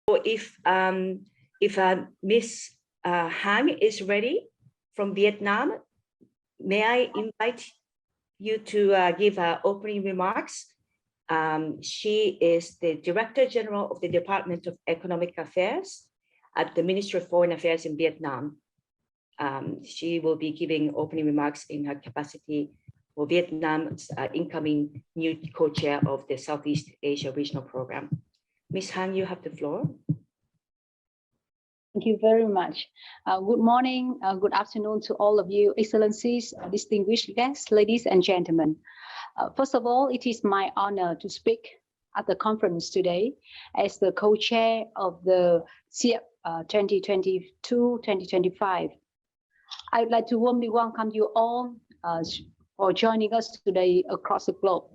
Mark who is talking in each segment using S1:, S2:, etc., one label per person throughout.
S1: if Ms. Hang is ready from Vietnam, may I invite you to give opening remarks? She is the Director General of the Department of Economic Affairs at the Ministry of Foreign Affairs in Vietnam. She will be giving opening remarks in her capacity for Vietnam's incoming new co-chair of the Southeast Asia Regional Program. Ms. Han, you have the floor.
S2: Thank you very much. Good morning, good afternoon to all of you, Excellencies, distinguished guests, ladies and gentlemen. First of all, it is my honor to speak at the conference today as the co-chair of the SEARP 2022-2025. I would like to warmly welcome you all for joining us today across the globe.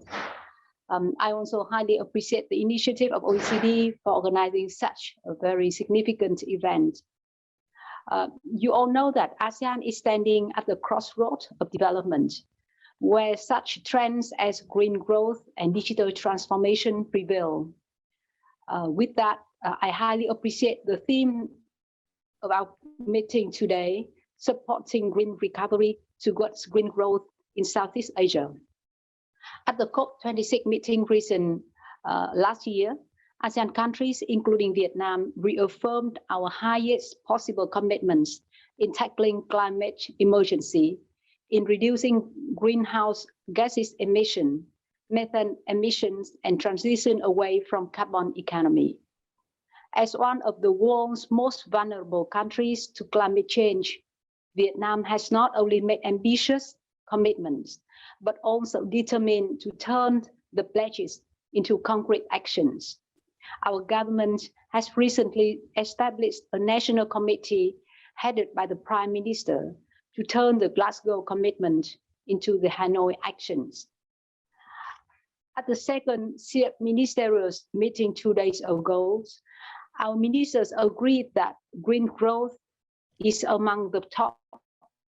S2: I also highly appreciate the initiative of OECD for organizing such a very significant event. You all know that ASEAN is standing at the crossroads of development, where such trends as green growth and digital transformation prevail. With that, I highly appreciate the theme of our meeting today, supporting green recovery towards green growth in Southeast Asia. At the COP26 meeting recent last year, ASEAN countries, including Vietnam, reaffirmed our highest possible commitments in tackling climate emergency, in reducing greenhouse gases emission, methane emissions, and transition away from carbon economy. As one of the world's most vulnerable countries to climate change, Vietnam has not only made ambitious commitments, but also determined to turn the pledges into concrete actions. Our government has recently established a national committee headed by the Prime Minister to turn the Glasgow commitment into the Hanoi actions. At the second SEARP Ministerial meeting 2 days ago, our ministers agreed that green growth is among the top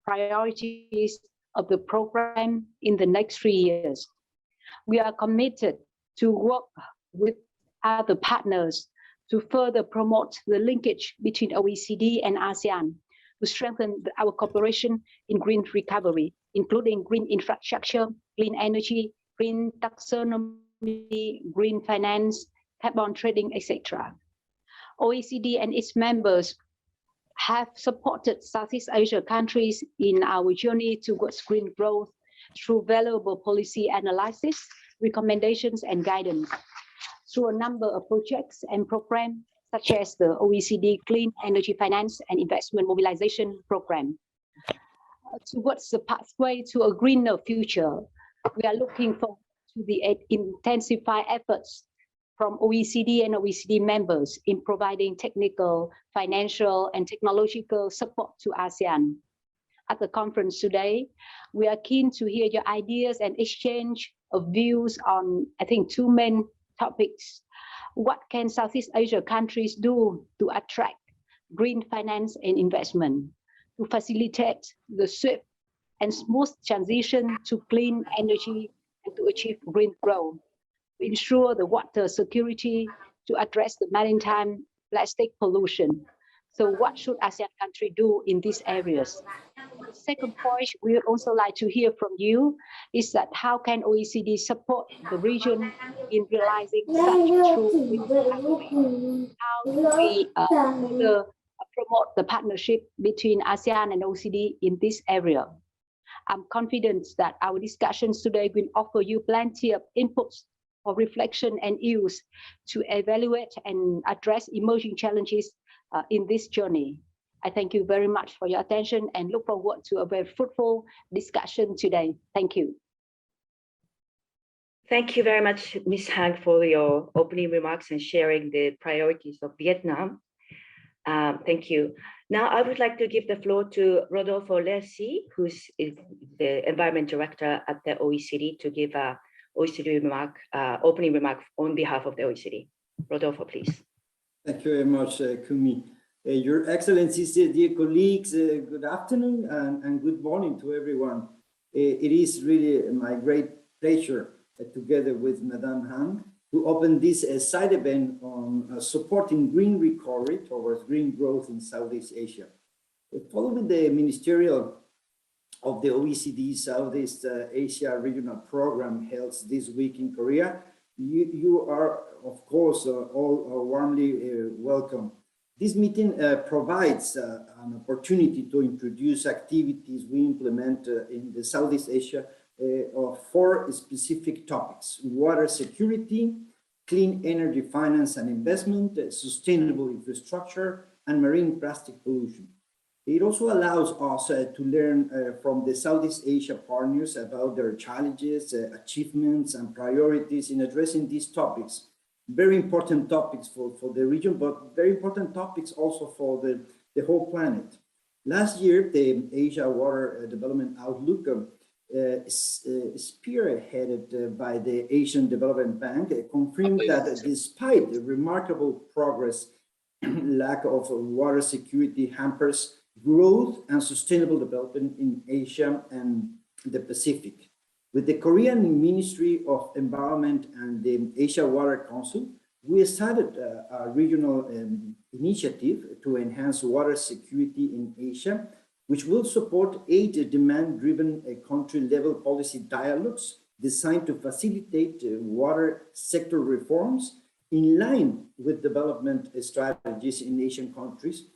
S2: priorities of the program in the next 3 years. We are committed to work with other partners to further promote the linkage between OECD and ASEAN to strengthen our cooperation in green recovery, including green infrastructure, clean energy, green taxonomy, green finance, carbon trading, etc. OECD and its members have supported Southeast Asia countries in our journey towards green growth through valuable policy analysis, recommendations, and guidance through a number of projects and programs, such as the OECD Clean Energy Finance and Investment Mobilization Program. Towards the pathway to a greener future, we are looking forward to the intensified efforts from OECD and OECD members in providing technical, financial, and technological support to ASEAN. At the conference today, we are keen to hear your ideas and exchange of views on, I think, two main topics. What can Southeast Asia countries do to attract green finance and investment, to facilitate the swift and smooth transition to clean energy and to achieve green growth, to ensure the water security, to address the maritime plastic pollution? So what should ASEAN countries do in these areas? The second point we would also like to hear from you is that how can OECD support the region in realizing such true green recovery? How do we further promote the partnership between ASEAN and OECD in this area? I'm confident that our discussions today will offer you plenty of inputs for reflection and use to evaluate and address emerging challenges in this journey. I thank you very much for your attention and look forward to a very fruitful discussion today. Thank you.
S1: Thank you very much, Ms. Hang, for your opening remarks and sharing the priorities of Vietnam. Thank you. Now I would like to give the floor to Rodolfo Lersi, who's the Environment Director at the OECD, to give an OECD opening remark on behalf of the OECD. Rodolfo, please.
S3: Thank you very much, Kumi. Your Excellencies, dear colleagues, good afternoon and good morning to everyone. It is really my great pleasure, together with Madame Han, to open this side event on supporting green recovery towards green growth in Southeast Asia. Following the Ministerial of the OECD Southeast Asia Regional Program held this week in Korea, you are, of course, all warmly welcome. This meeting provides an opportunity to introduce activities we implement in the Southeast Asia of 4 specific topics: water security, clean energy finance and investment, sustainable infrastructure, and marine plastic pollution. It also allows us to learn from the Southeast Asia partners about their challenges, achievements, and priorities in addressing these topics. Very important topics for the region, but very important topics also for the whole planet. Last year, the Asia Water Development Outlook, spearheaded by the Asian Development Bank, confirmed that despite the remarkable progress, lack of water security hampers growth and sustainable development in Asia and the Pacific. With the Korean Ministry of Environment and the Asia Water Council, we started a regional initiative to enhance water security in Asia, which will support 8 demand-driven country-level policy dialogues designed to facilitate water sector reforms in line with development strategies in Asian countries.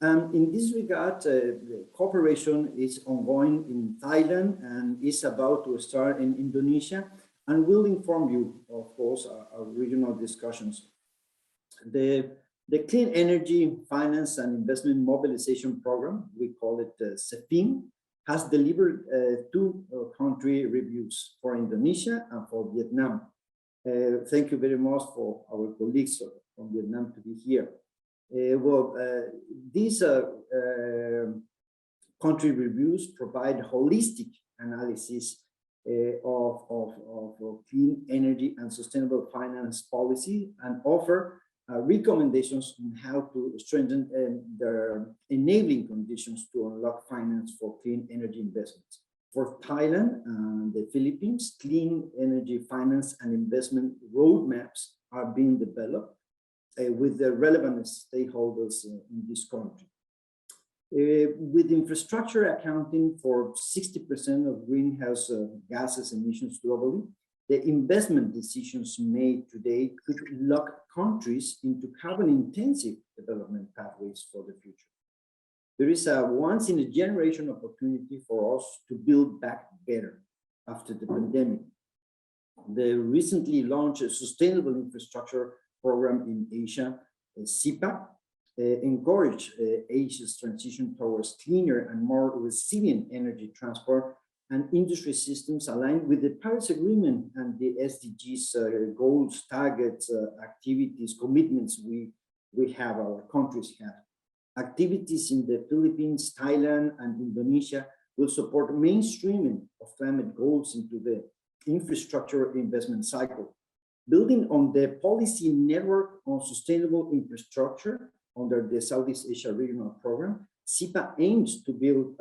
S3: In this regard, the cooperation is ongoing in Thailand and is about to start in Indonesia, and we'll inform you, of course, our regional discussions. The Clean Energy Finance and Investment Mobilization Program, we call it SEARP, has delivered 2 country reviews for Indonesia and for Viet Nam. Thank you very much for our colleagues from Vietnam to be here. These country reviews provide holistic analysis of clean energy and sustainable finance policy and offer recommendations on how to strengthen the enabling conditions to unlock finance for clean energy investments. For Thailand and the Philippines, clean energy finance and investment roadmaps are being developed with the relevant stakeholders in this country. With infrastructure accounting for 60% of greenhouse gases emissions globally, the investment decisions made today could lock countries into carbon-intensive development pathways for the future. There is a once-in-a-generation opportunity for us to build back better after the pandemic. The recently launched Sustainable Infrastructure Program in Asia, SEARP, encourage Asia's transition towards cleaner and more resilient energy transport and industry systems aligned with the Paris Agreement and the SDGs goals, targets, activities, commitments our countries have. Activities in the Philippines, Thailand, and Indonesia will support mainstreaming of climate goals into the infrastructure investment cycle. Building on the policy network on sustainable infrastructure under the Southeast Asia Regional Program, SEARP aims to build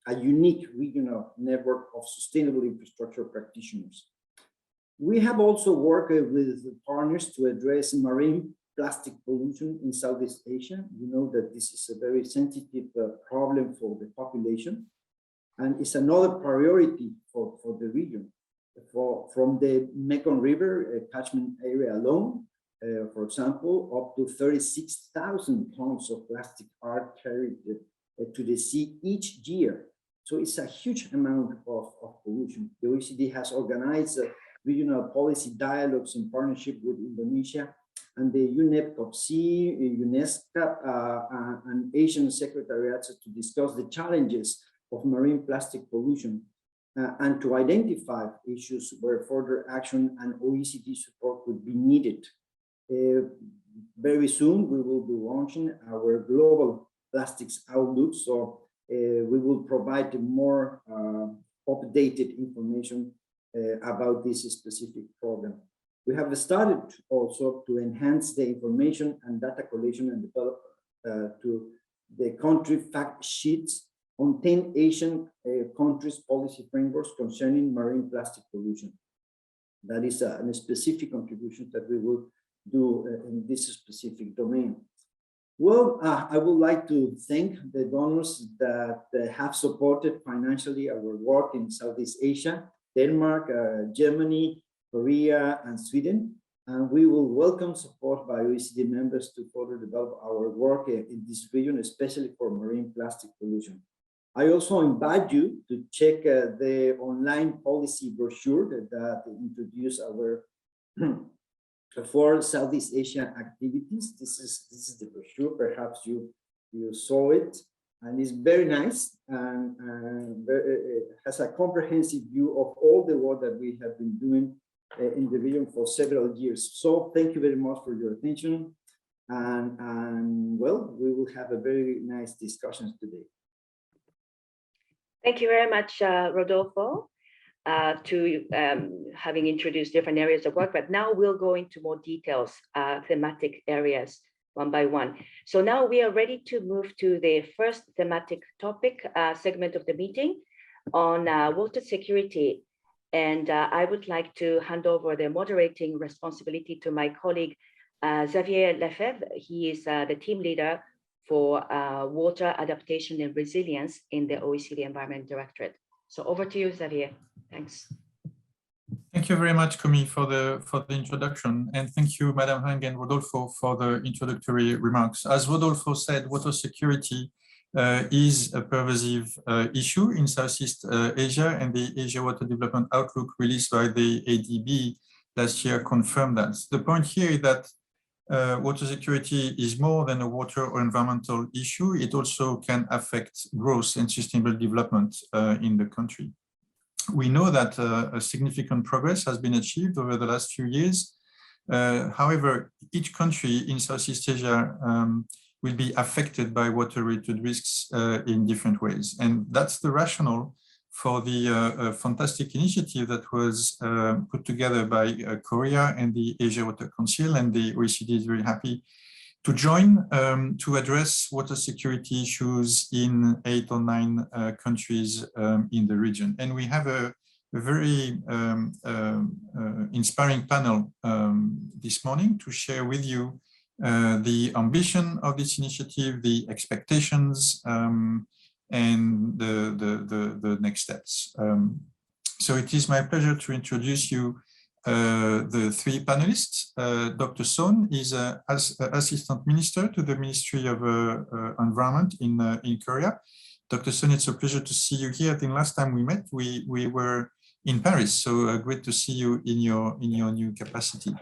S3: a unique regional network of sustainable infrastructure practitioners. We have also worked with partners to address marine plastic pollution in Southeast Asia. You know that this is a very sensitive problem for the population, and it's another priority for the region. From the Mekong River catchment area alone, for example, up to 36,000 tons of plastic are carried to the sea each year. So it's a huge amount of pollution. The OECD has organized regional policy dialogues in partnership with Indonesia and the UNEP-COPC, UNESCO, and Asian secretariats to discuss the challenges of marine plastic pollution and to identify issues where further action and OECD support would be needed. Very soon, we will be launching our global plastics outlook, so we will provide more updated information about this specific problem. We have started also to enhance the information and data collection and develop to the country fact sheets on 10 Asian countries' policy frameworks concerning marine plastic pollution. That is a specific contribution that we will do in this specific domain. Well, I would like to thank the donors that have supported financially our work in Southeast Asia, Denmark, Germany, Korea, and Sweden. And we will welcome support by OECD members to further develop our work in this region, especially for marine plastic pollution. I also invite you to check the online policy brochure that introduces our for Southeast Asian activities. This is the brochure. Perhaps you saw it, and it's very nice and has a comprehensive view of all the work that we have been doing in the region for several years. So thank you very much for your attention, and well, we will have a very nice discussions today.
S1: Thank you very much, Rodolfo, to having introduced different areas of work, but now we'll go into more details, thematic areas one by one. So now we are ready to move to the first thematic topic segment of the meeting on water security. And I would like to hand over the moderating responsibility to my colleague, Xavier Lefebvre. He is the team leader for water adaptation and resilience in the OECD Environment Directorate. So over to you, Xavier. Thanks.
S4: Thank you very much, Kumi, for the introduction, and thank you, Madam Hang and Rodolfo, for the introductory remarks. As Rodolfo said, water security is a pervasive issue in Southeast Asia, and the Asia Water Development Outlook released by the ADB last year confirmed that. The point here is that water security is more than a water or environmental issue. It also can affect growth and sustainable development in the country. We know that a significant progress has been achieved over the last few years. However, each country in Southeast Asia will be affected by water-related risks in different ways. And that's the rationale for the fantastic initiative that was put together by Korea and the Asia Water Council, and the OECD is very happy to join to address water security issues in 8 or 9 countries in the region. And we have a very inspiring panel this morning to share with you the ambition of this initiative, the expectations, and the next steps. So it is my pleasure to introduce you the 3 panelists. Dr. Son is Assistant Minister to the Ministry of Environment in Korea. Dr. Son, it's a pleasure to see you here. I think last time we met, we were in Paris, so great to see you in your new capacity.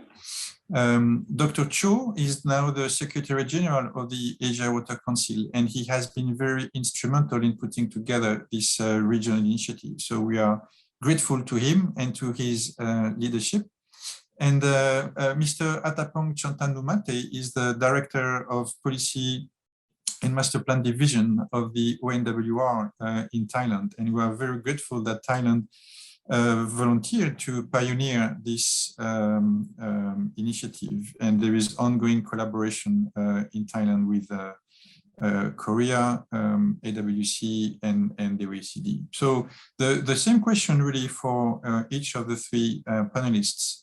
S4: Dr. Cho is now the Secretary General of the Asia Water Council, and he has been very instrumental in putting together this regional initiative. So we are grateful to him and to his leadership. And Mr. Atapong Chantanumate is the Director of Policy and Master Plan Division of the ONWR in Thailand. And we are very grateful that Thailand volunteered to pioneer this initiative. And there is ongoing collaboration in Thailand with Korea, AWC, and the OECD. So the same question really for each of the 3 panelists.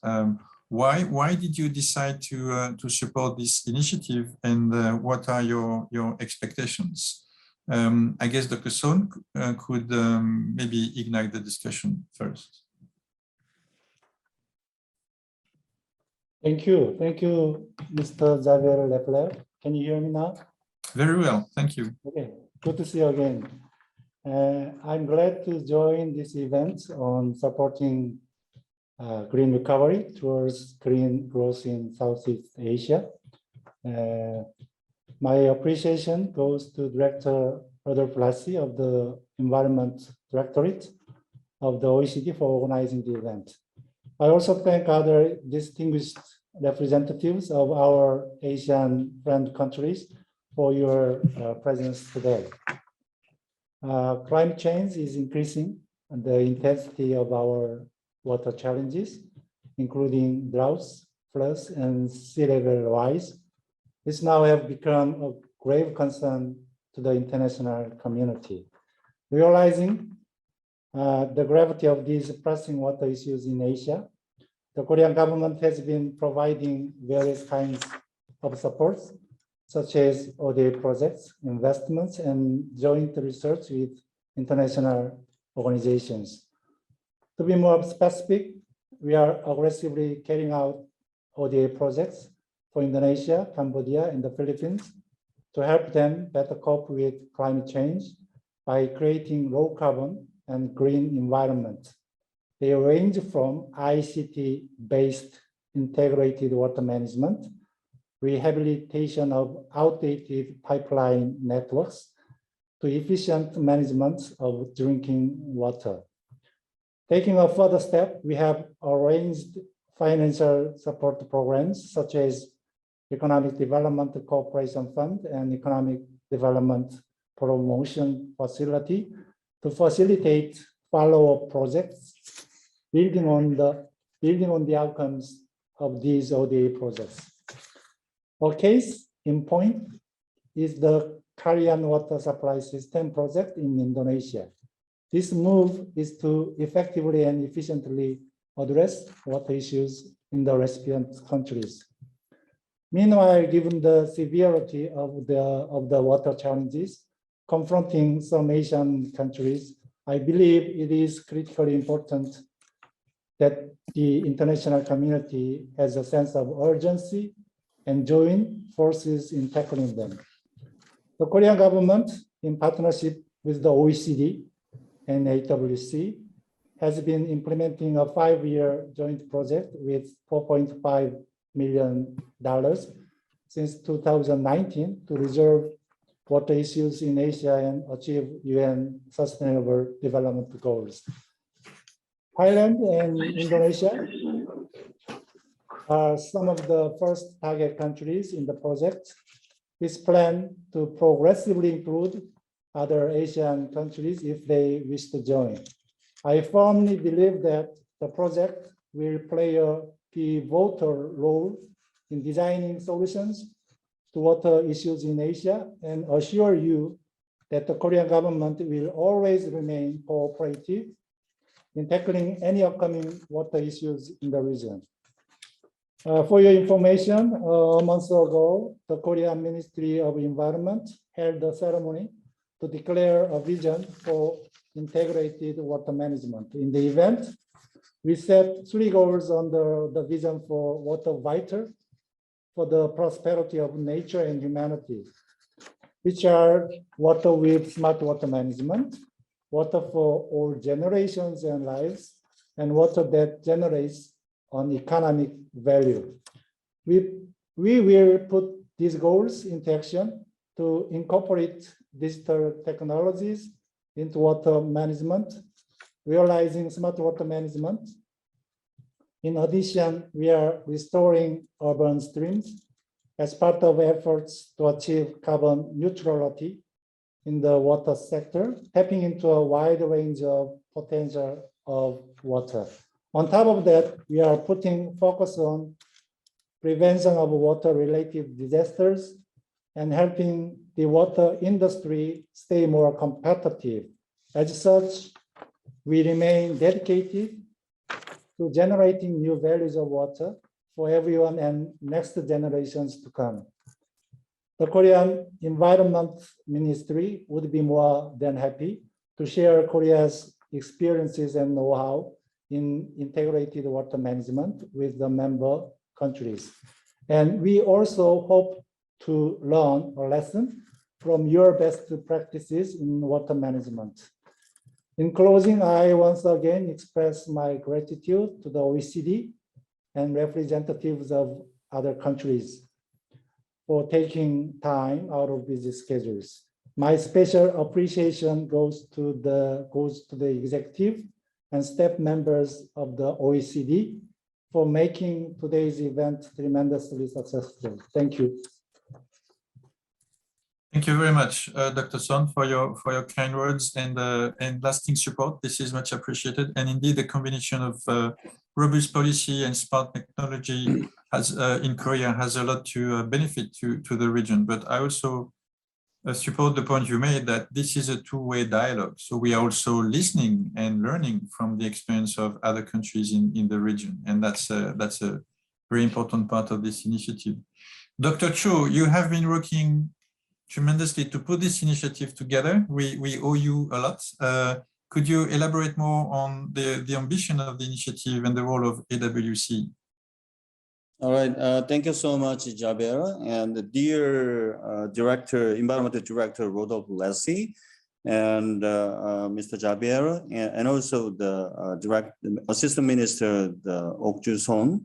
S4: Why did you decide to support this initiative, and what are your expectations? I guess Dr. Son could maybe ignite the discussion first.
S5: Thank you, Mr. Xavier Lefebvre. Can you hear me now?
S4: Very well, thank you.
S5: Okay, good to see you again. I'm glad to join this event on supporting green recovery towards green growth in Southeast Asia. My appreciation goes to Director Rodolfo Lassi of the Environment Directorate of the OECD for organizing the event. I also thank other distinguished representatives of our Asian friend countries for your presence today. Climate change is increasing, and the intensity of our water challenges, including droughts, floods, and sea level rise, which now have become a grave concern to the international community. Realizing the gravity of these pressing water issues in Asia, the Korean government has been providing various kinds of supports, such as ODA projects, investments, and joint research with international organizations. To be more specific, we are aggressively carrying out ODA projects for Indonesia, Cambodia, and the Philippines to help them better cope with climate change by creating low carbon and green environment. They range from ICT-based integrated water management, rehabilitation of outdated pipeline networks, to efficient management of drinking water. Taking a further step, we have arranged financial support programs such as Economic Development Cooperation Fund and Economic Development Promotion Facility to facilitate follow-up projects building on the outcomes of these ODA projects. A case in point is the Karian water supply system project in Indonesia. This move is to effectively and efficiently address water issues in the recipient countries. Meanwhile, given the severity of the water challenges confronting some Asian countries, I believe it is critically important that the international community has a sense of urgency and join forces in tackling them. The Korean government, in partnership with the OECD and AWC, has been implementing a 5-year joint project with $4.5 million since 2019 to resolve water issues in Asia and achieve UN Sustainable Development Goals. Thailand and Indonesia are some of the first target countries in the project. This plan to progressively include other Asian countries if they wish to join. I firmly believe that the project will play a pivotal role in designing solutions to water issues in Asia and assure you that the Korean government will always remain cooperative in tackling any upcoming water issues in the region. For your information, a month ago, the Korean Ministry of Environment held a ceremony to declare a vision for integrated water management. In the event, we set 3 goals under the vision for water vital for the prosperity of nature and humanity, which are water with smart water management, water for all generations and lives, and water that generates an economic value. We will put these goals into action to incorporate digital technologies into water management, realizing smart water management. In addition, we are restoring urban streams as part of efforts to achieve carbon neutrality in the water sector, tapping into a wide range of potential of water. On top of that, we are putting focus on prevention of water-related disasters and helping the water industry stay more competitive. As such, we remain dedicated to generating new values of water for everyone and next generations to come. The Korean Environment Ministry would be more than happy to share Korea's experiences and know-how in integrated water management with the member countries. And we also hope to learn a lesson from your best practices in water management. In closing, I once again express my gratitude to the OECD and representatives of other countries for taking time out of busy schedules. My special appreciation goes to the executive and staff members of the OECD for making today's event tremendously successful. Thank you.
S4: Thank you very much, Dr. Son, for your kind words and lasting support. This is much appreciated. And indeed, the combination of robust policy and smart technology in Korea has a lot to benefit to the region. But I also support the point you made that this is a two-way dialogue. So we are also listening and learning from the experience of other countries in the region. And that's a very important part of this initiative. Dr. Cho, you have been working tremendously to put this initiative together. We owe you a lot. Could you elaborate more on the ambition of the initiative and the role of AWC?
S6: All right, thank you so much, Javier, and the dear Environmental Director Rodolfo Leslie, and Mr. Javier, and also the Assistant Minister Oecd Son,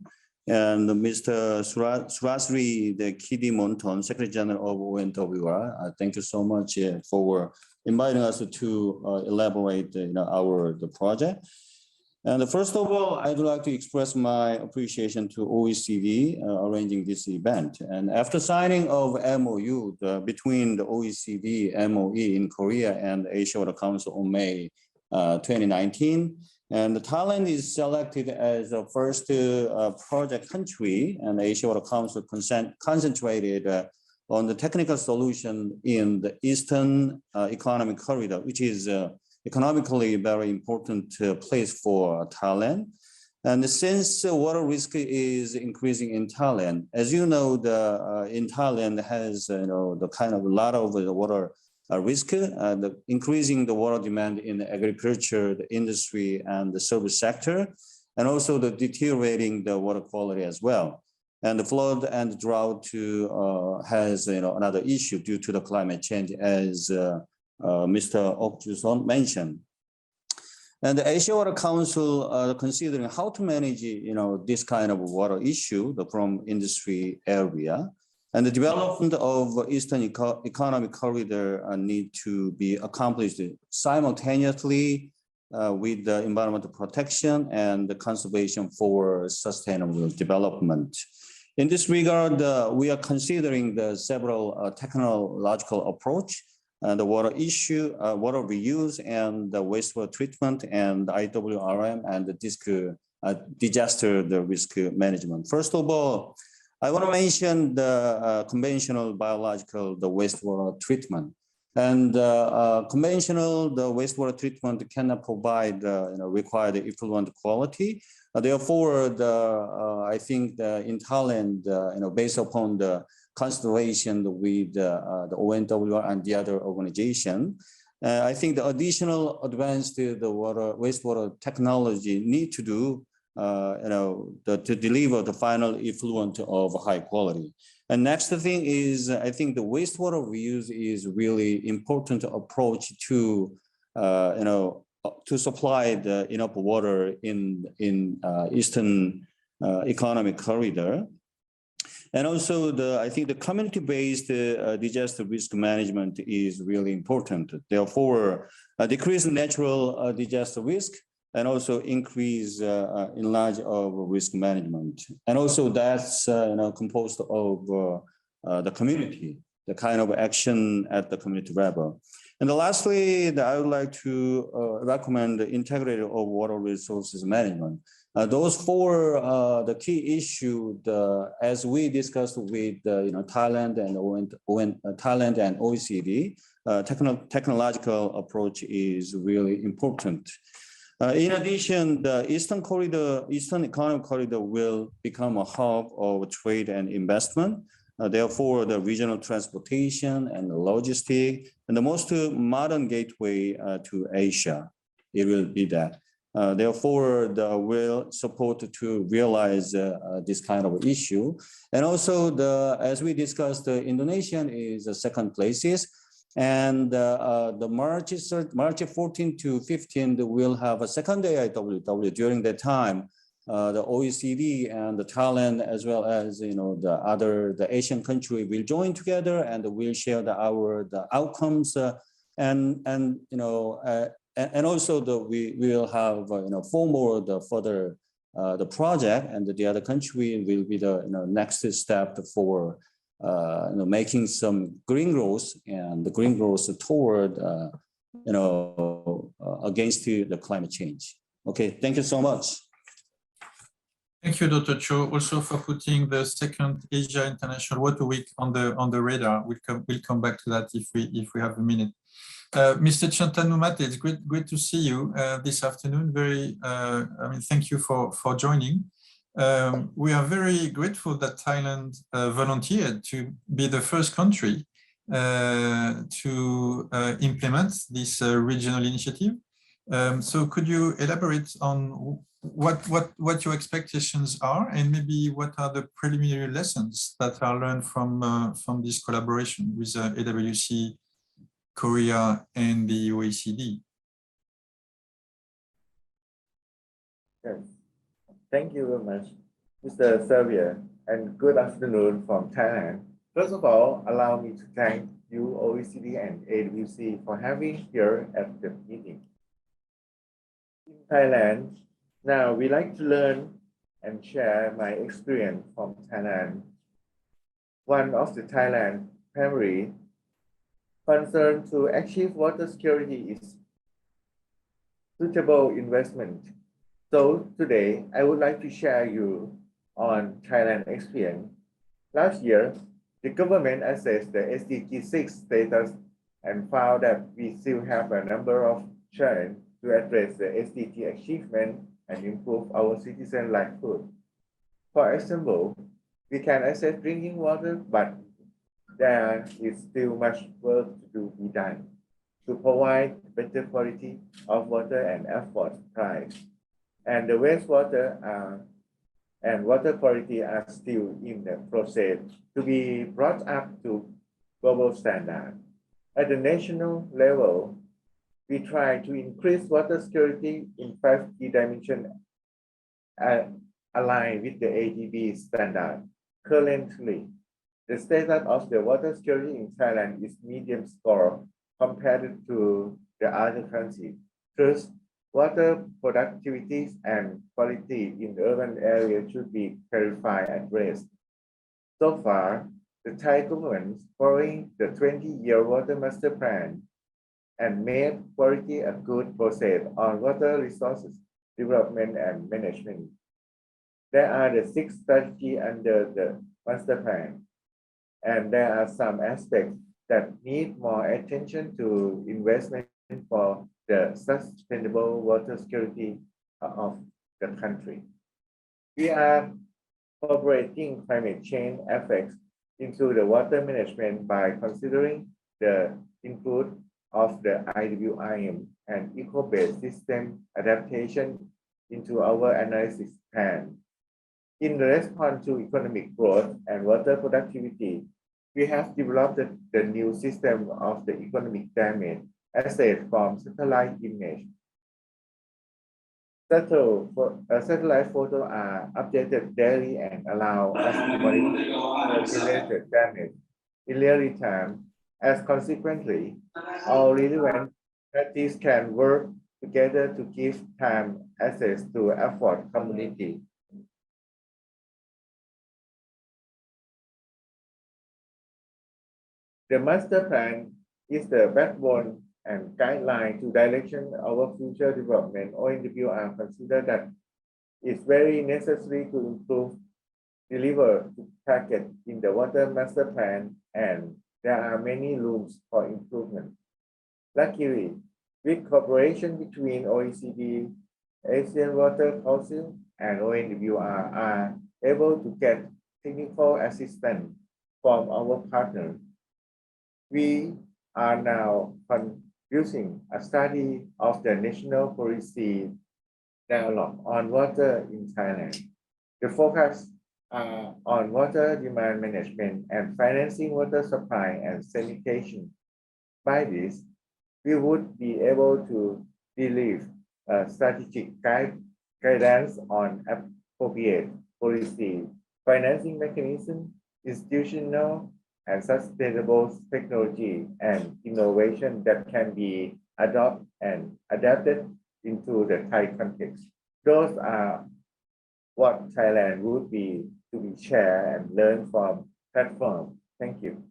S6: and Mr. Surasri the Kidi Monton, Secretary General of ONWR. Thank you so much for inviting us to elaborate the project. And first of all, I'd like to express my appreciation to OECD arranging this event. And after signing of MOU between the OECD MOE in Korea and Asia Water Council on May 2019, and Thailand is selected as the first project country, and Asia Water Council concentrated on the technical solution in the Eastern Economic Corridor, which is economically very important place for Thailand. And since water risk is increasing in Thailand, as you know, in Thailand has the kind of a lot of the water risk, increasing the water demand in the agriculture, the industry, and the service sector, and also the deteriorating the water quality as well. And the flood and drought has another issue due to the climate change, as Mr. Oecd Son mentioned. And the Asia Water Council considering how to manage this kind of water issue from industry area. And the development of Eastern Economic Corridor need to be accomplished simultaneously with the environmental protection and the conservation for sustainable development. In this regard, we are considering the several technological approach, the water issue, water reuse, and the wastewater treatment, and the IWRM, and the disaster risk management. First of all, I want to mention the conventional biological, the wastewater treatment. And conventional, the wastewater treatment cannot provide required effluent quality. Therefore, I think in Thailand, based upon the consideration with the ONWR and the other organization, I think the additional advanced wastewater technology need to do to deliver the final effluent of high quality. And next thing is, I think the wastewater reuse is really important approach to to supply the enough water in Eastern Economic Corridor. And also, I think the community-based disaster risk management is really important. Therefore, decrease natural disaster risk, and also increase enlarge of risk management. And also that's composed of the community, the kind of action at the community level. And lastly, I would like to recommend the integrated of water resources management. Those four the key issue, as we discussed with Thailand and OECD, technological approach is really important. In addition, the Eastern Economic Corridor will become a hub of trade and investment. Therefore, the regional transportation and the logistics and the most modern gateway to Asia, it will be that. Therefore, will support to realize this kind of issue. And also, as we discussed, the Indonesian is the second places. And the March 14 to 15, we'll have a second AIWW. During that time, the OECD and the Thailand, as well as the Asian country, will join together and we'll share the outcomes and also we will have 4 more further the project, and the other country will be the next step for making some green growth, and the green growth toward against the climate change. Okay, thank you so much.
S4: Thank you, Dr. Cho, also for putting the second Asia International Water Week on the radar. We'll come back to that if we have a minute. Mr. Chantanu Mate, it's great to see you this afternoon. Thank you for joining. We are very grateful that Thailand volunteered to be the first country to implement this regional initiative. So could you elaborate on what your expectations are, and maybe what are the preliminary lessons that are learned from this collaboration with AWC, Korea, and the OECD?
S7: Yes. Thank you very much, Mr. Xavier, and good afternoon from Thailand. First of all, allow me to thank you, OECD and AWC, for having here at the meeting. In Thailand, now we like to learn and share my experience from Thailand. One of the Thailand primary concern to achieve water security is suitable investment. So today, I would like to share you on Thailand experience. Last year, the government assessed the SDG 6 status and found that we still have a number of challenges to address the SDG achievement and improve our citizen livelihood. For example, we can access drinking water, but there is still much work to be done to provide better quality of water and effort price. And the wastewater and water quality are still in the process to be brought up to global standard. At the national level, we try to increase water security in 5 key dimensions aligned with the ADB standard. Currently, the status of the water security in Thailand is medium score compared to the other countries. First, water productivity and quality in the urban area should be clarified and addressed. So far, the Thai government, following the 20-year water master plan, and made quality a good process on water resources development and management. There are the 6 strategies under the master plan, and there are some aspects that need more attention to investment for the sustainable water security of the country. We are incorporating climate change effects into the water management by considering the input of the IWIM and eco-based system adaptation into our analysis plan. In response to economic growth and water productivity, we have developed the new system of the economic damage assessed from satellite image. Satellite photos are updated daily and allow us to monitor related damage in real time. As consequently, all relevant parties can work together to give time access to effort community. The master plan is the backbone and guideline to direction our future development. ONWR consider that it's very necessary to improve, deliver to target in the water master plan, and there are many rooms for improvement. Luckily, with cooperation between OECD, Asian Water Council, and ONWR are able to get technical assistance from our partners. We are now conducting a study of the national policy dialogue on water in Thailand. The focus on water demand management and financing water supply and sanitation. By this, we would be able to deliver strategic guidance on appropriate policy, financing mechanism, institutional and sustainable technology and innovation that can be adopted and adapted into the Thai context. Those are what Thailand would be to be shared and learn from platform. Thank you.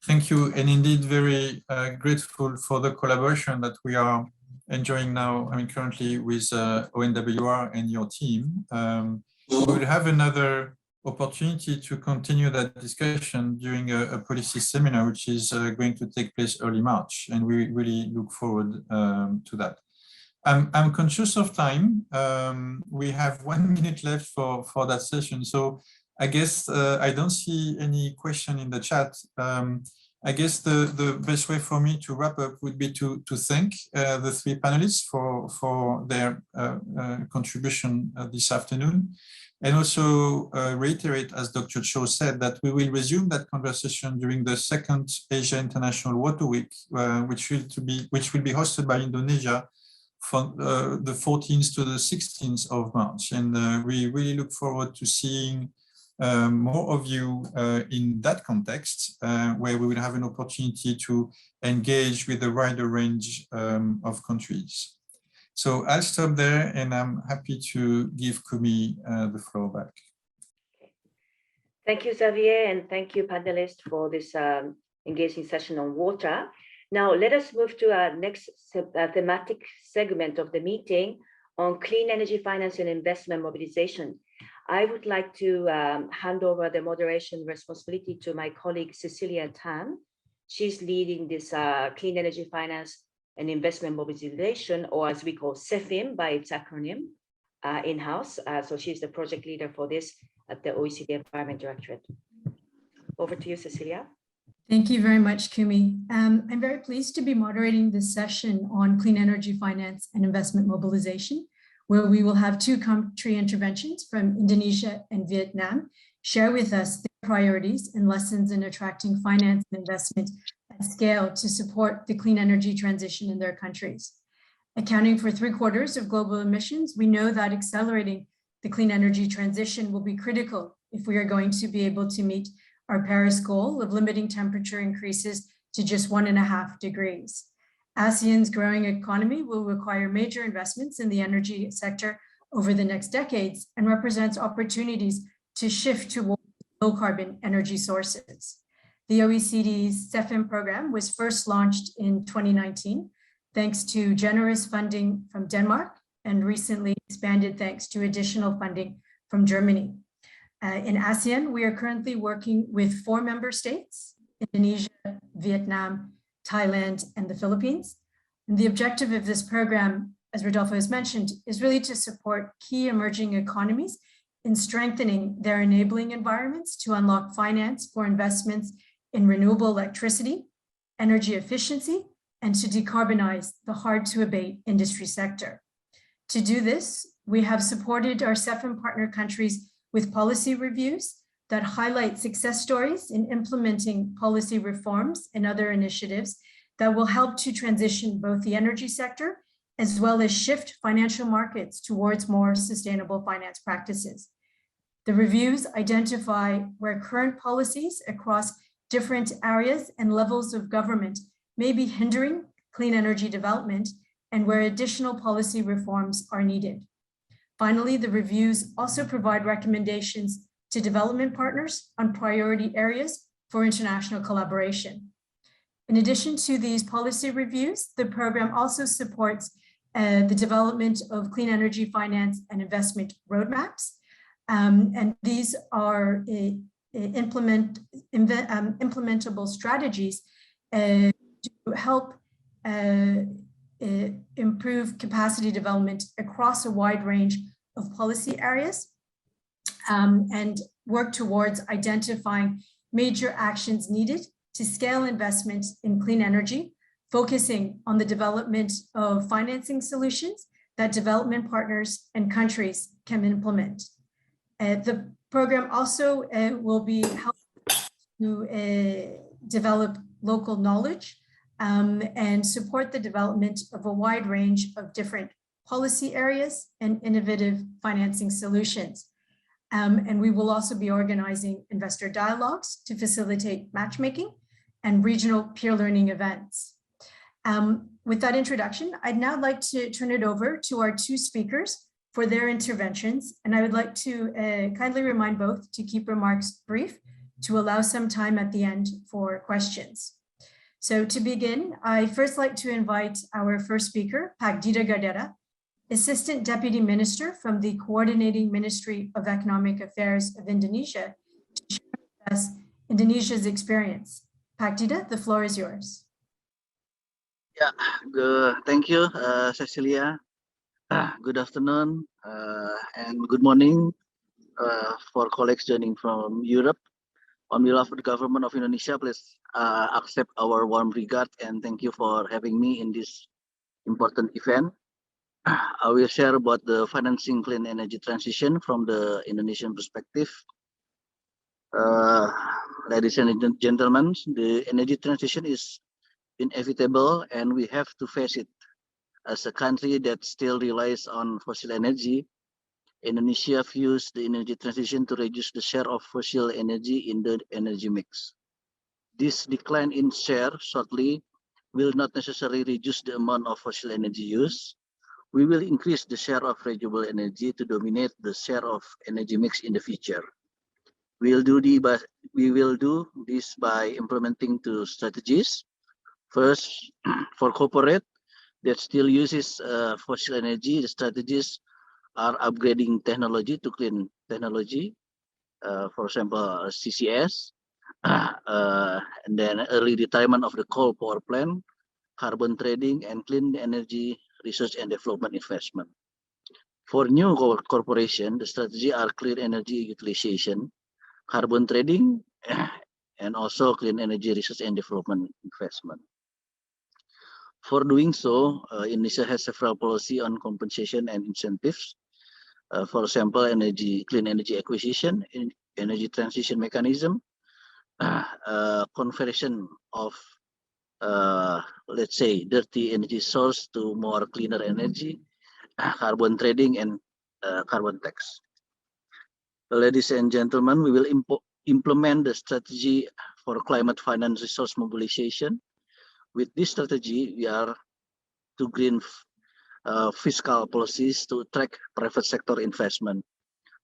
S4: Thank you, and indeed very grateful for the collaboration that we are enjoying now, I mean, currently with ONWR and your team. We will have another opportunity to continue that discussion during a policy seminar, which is going to take place early March. And we really look forward to that. I'm conscious of time. We have 1 minute left for that session. So I guess I don't see any question in the chat. I guess the best way for me to wrap up would be to thank the three panelists for their contribution this afternoon. And also reiterate, as Dr. Cho said, that we will resume that conversation during the second Asia International Water Week, which will be hosted by Indonesia from the 14th to the 16th of March. And we really look forward to seeing more of you in that context, where we will have an opportunity to engage with a wider range of countries. So I'll stop there, and I'm happy to give Kumi the floor back.
S1: Thank you, Xavier, and thank you, panelists, for this engaging session on water. Now, let us move to our next thematic segment of the meeting on clean energy finance and investment mobilization. I would like to hand over the moderation responsibility to my colleague, Cecilia Tan. She's leading this clean energy finance and investment mobilization, or as we call CEFIM by its acronym, in-house. So she's the project leader for this at the OECD Environment Directorate. Over to you, Cecilia.
S8: Thank you very much, Kumi. I'm very pleased to be moderating this session on clean energy finance and investment mobilization, where we will have two country interventions from Indonesia and Viet Nam share with us their priorities and lessons in attracting finance and investment at scale to support the clean energy transition in their countries. Accounting for 3/4 of global emissions, we know that accelerating the clean energy transition will be critical if we are going to be able to meet our Paris goal of limiting temperature increases to just 1.5 degrees. ASEAN's growing economy will require major investments in the energy sector over the next decades and represents opportunities to shift toward low carbon energy sources. The OECD's CEFIM program was first launched in 2019, thanks to generous funding from Denmark, and recently expanded thanks to additional funding from Germany. In ASEAN, we are currently working with 4 member states, Indonesia, Vietnam, Thailand, and the Philippines. And the objective of this program, as Rodolfo has mentioned, is really to support key emerging economies in strengthening their enabling environments to unlock finance for investments in renewable electricity, energy efficiency, and to decarbonize the hard-to-abate industry sector. To do this, we have supported our CEFIM partner countries with policy reviews that highlight success stories in implementing policy reforms and other initiatives that will help to transition both the energy sector as well as shift financial markets towards more sustainable finance practices. The reviews identify where current policies across different areas and levels of government may be hindering clean energy development and where additional policy reforms are needed. Finally, the reviews also provide recommendations to development partners on priority areas for international collaboration. In addition to these policy reviews, the program also supports the development of clean energy finance and investment roadmaps. And these are implementable strategies to help improve capacity development across a wide range of policy areas and work towards identifying major actions needed to scale investment in clean energy, focusing on the development of financing solutions that development partners and countries can implement. The program also will be helping to develop local knowledge and support the development of a wide range of different policy areas and innovative financing solutions. And we will also be organizing investor dialogues to facilitate matchmaking and regional peer learning events. With that introduction, I'd now like to turn it over to our 2 speakers for their interventions. And I would like to kindly remind both to keep remarks brief to allow some time at the end for questions. So to begin, I'd first like to invite our first speaker, Pagdita Gardera, Assistant Deputy Minister from the Coordinating Ministry of Economic Affairs of Indonesia, to share with us Indonesia's experience. Pagdita, the floor is yours.
S9: Yeah, thank you, Cecilia. Good afternoon and good morning for colleagues joining from Europe. On behalf of the government of Indonesia, please accept our warm regard and thank you for having me in this important event. I will share about the financing clean energy transition from the Indonesian perspective. Ladies and gentlemen, the energy transition is inevitable and we have to face it. As a country that still relies on fossil energy, Indonesia views the energy transition to reduce the share of fossil energy in the energy mix. This decline in share shortly will not necessarily reduce the amount of fossil energy use. We will increase the share of renewable energy to dominate the share of energy mix in the future. We will do this by implementing two strategies. First, for corporate that still uses fossil energy, the strategies are upgrading technology to clean technology, for example, CCS, and then early retirement of the coal power plant, carbon trading, and clean energy research and development investment. For new corporation, the strategy are clean energy utilization, carbon trading, and also clean energy research and development investment. For doing so, Indonesia has several policy on compensation and incentives. For example, clean energy acquisition, energy transition mechanism, conversion of, let's say, dirty energy source to more cleaner energy, carbon trading, and carbon tax. Ladies and gentlemen, we will implement the strategy for climate finance resource mobilization. With this strategy, we are to green fiscal policies to attract private sector investment,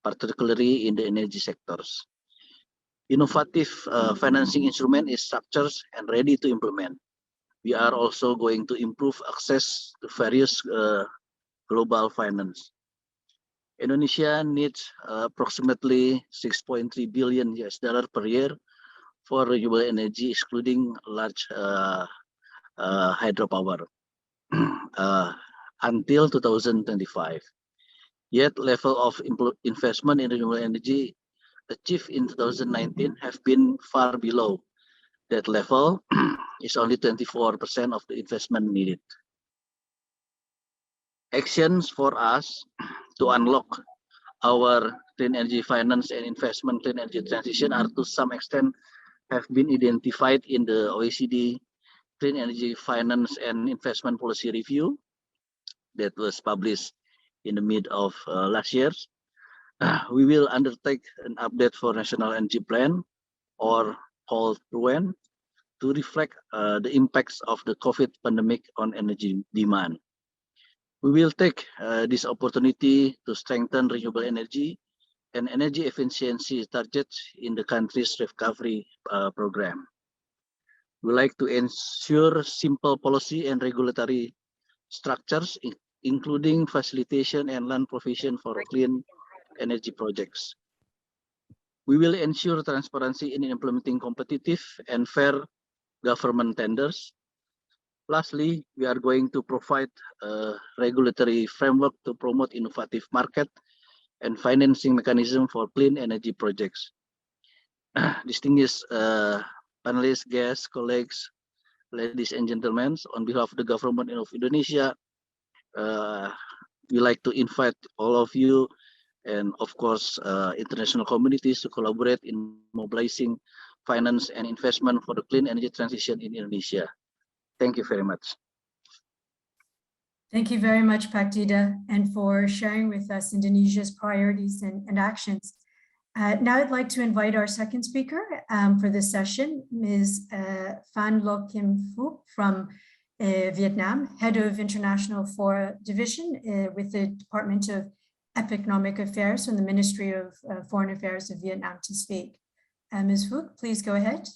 S9: particularly in the energy sectors. Innovative financing instrument is structured and ready to implement. We are also going to improve access to various global finance. Indonesia needs approximately $6.3 billion per year for renewable energy, excluding large hydropower, until 2025. Yet, level of investment in renewable energy achieved in 2019 have been far below that level. Is only 24% of the investment needed. Actions for us to unlock our clean energy finance and investment clean energy transition are to some extent have been identified in the OECD Clean Energy Finance and Investment Policy Review that was published in the mid of last year. We will undertake an update for National Energy Plan, or called RUEN, to reflect the impacts of the COVID pandemic on energy demand. We will take this opportunity to strengthen renewable energy and energy efficiency targets in the country's recovery program. We like to ensure simple policy and regulatory structures, including facilitation and land provision for clean energy projects. We will ensure transparency in implementing competitive and fair government tenders. Lastly, we are going to provide a regulatory framework to promote innovative market and financing mechanism for clean energy projects. Distinguished panelists, guests, colleagues, ladies and gentlemen, on behalf of the government of Indonesia, we like to invite all of you and of course international communities to collaborate in mobilizing finance and investment for the clean energy transition in Indonesia. Thank you very much.
S8: Thank you very much, Pagdita, and for sharing with us Indonesia's priorities and actions. Now I'd like to invite our second speaker for this session, Ms. Phan Lo Kim Phuc from Viet Nam, Head of International Fora Division with the Department of Economic Affairs from the Ministry of Foreign Affairs of Vietnam to speak. Ms. Phuc, please go ahead.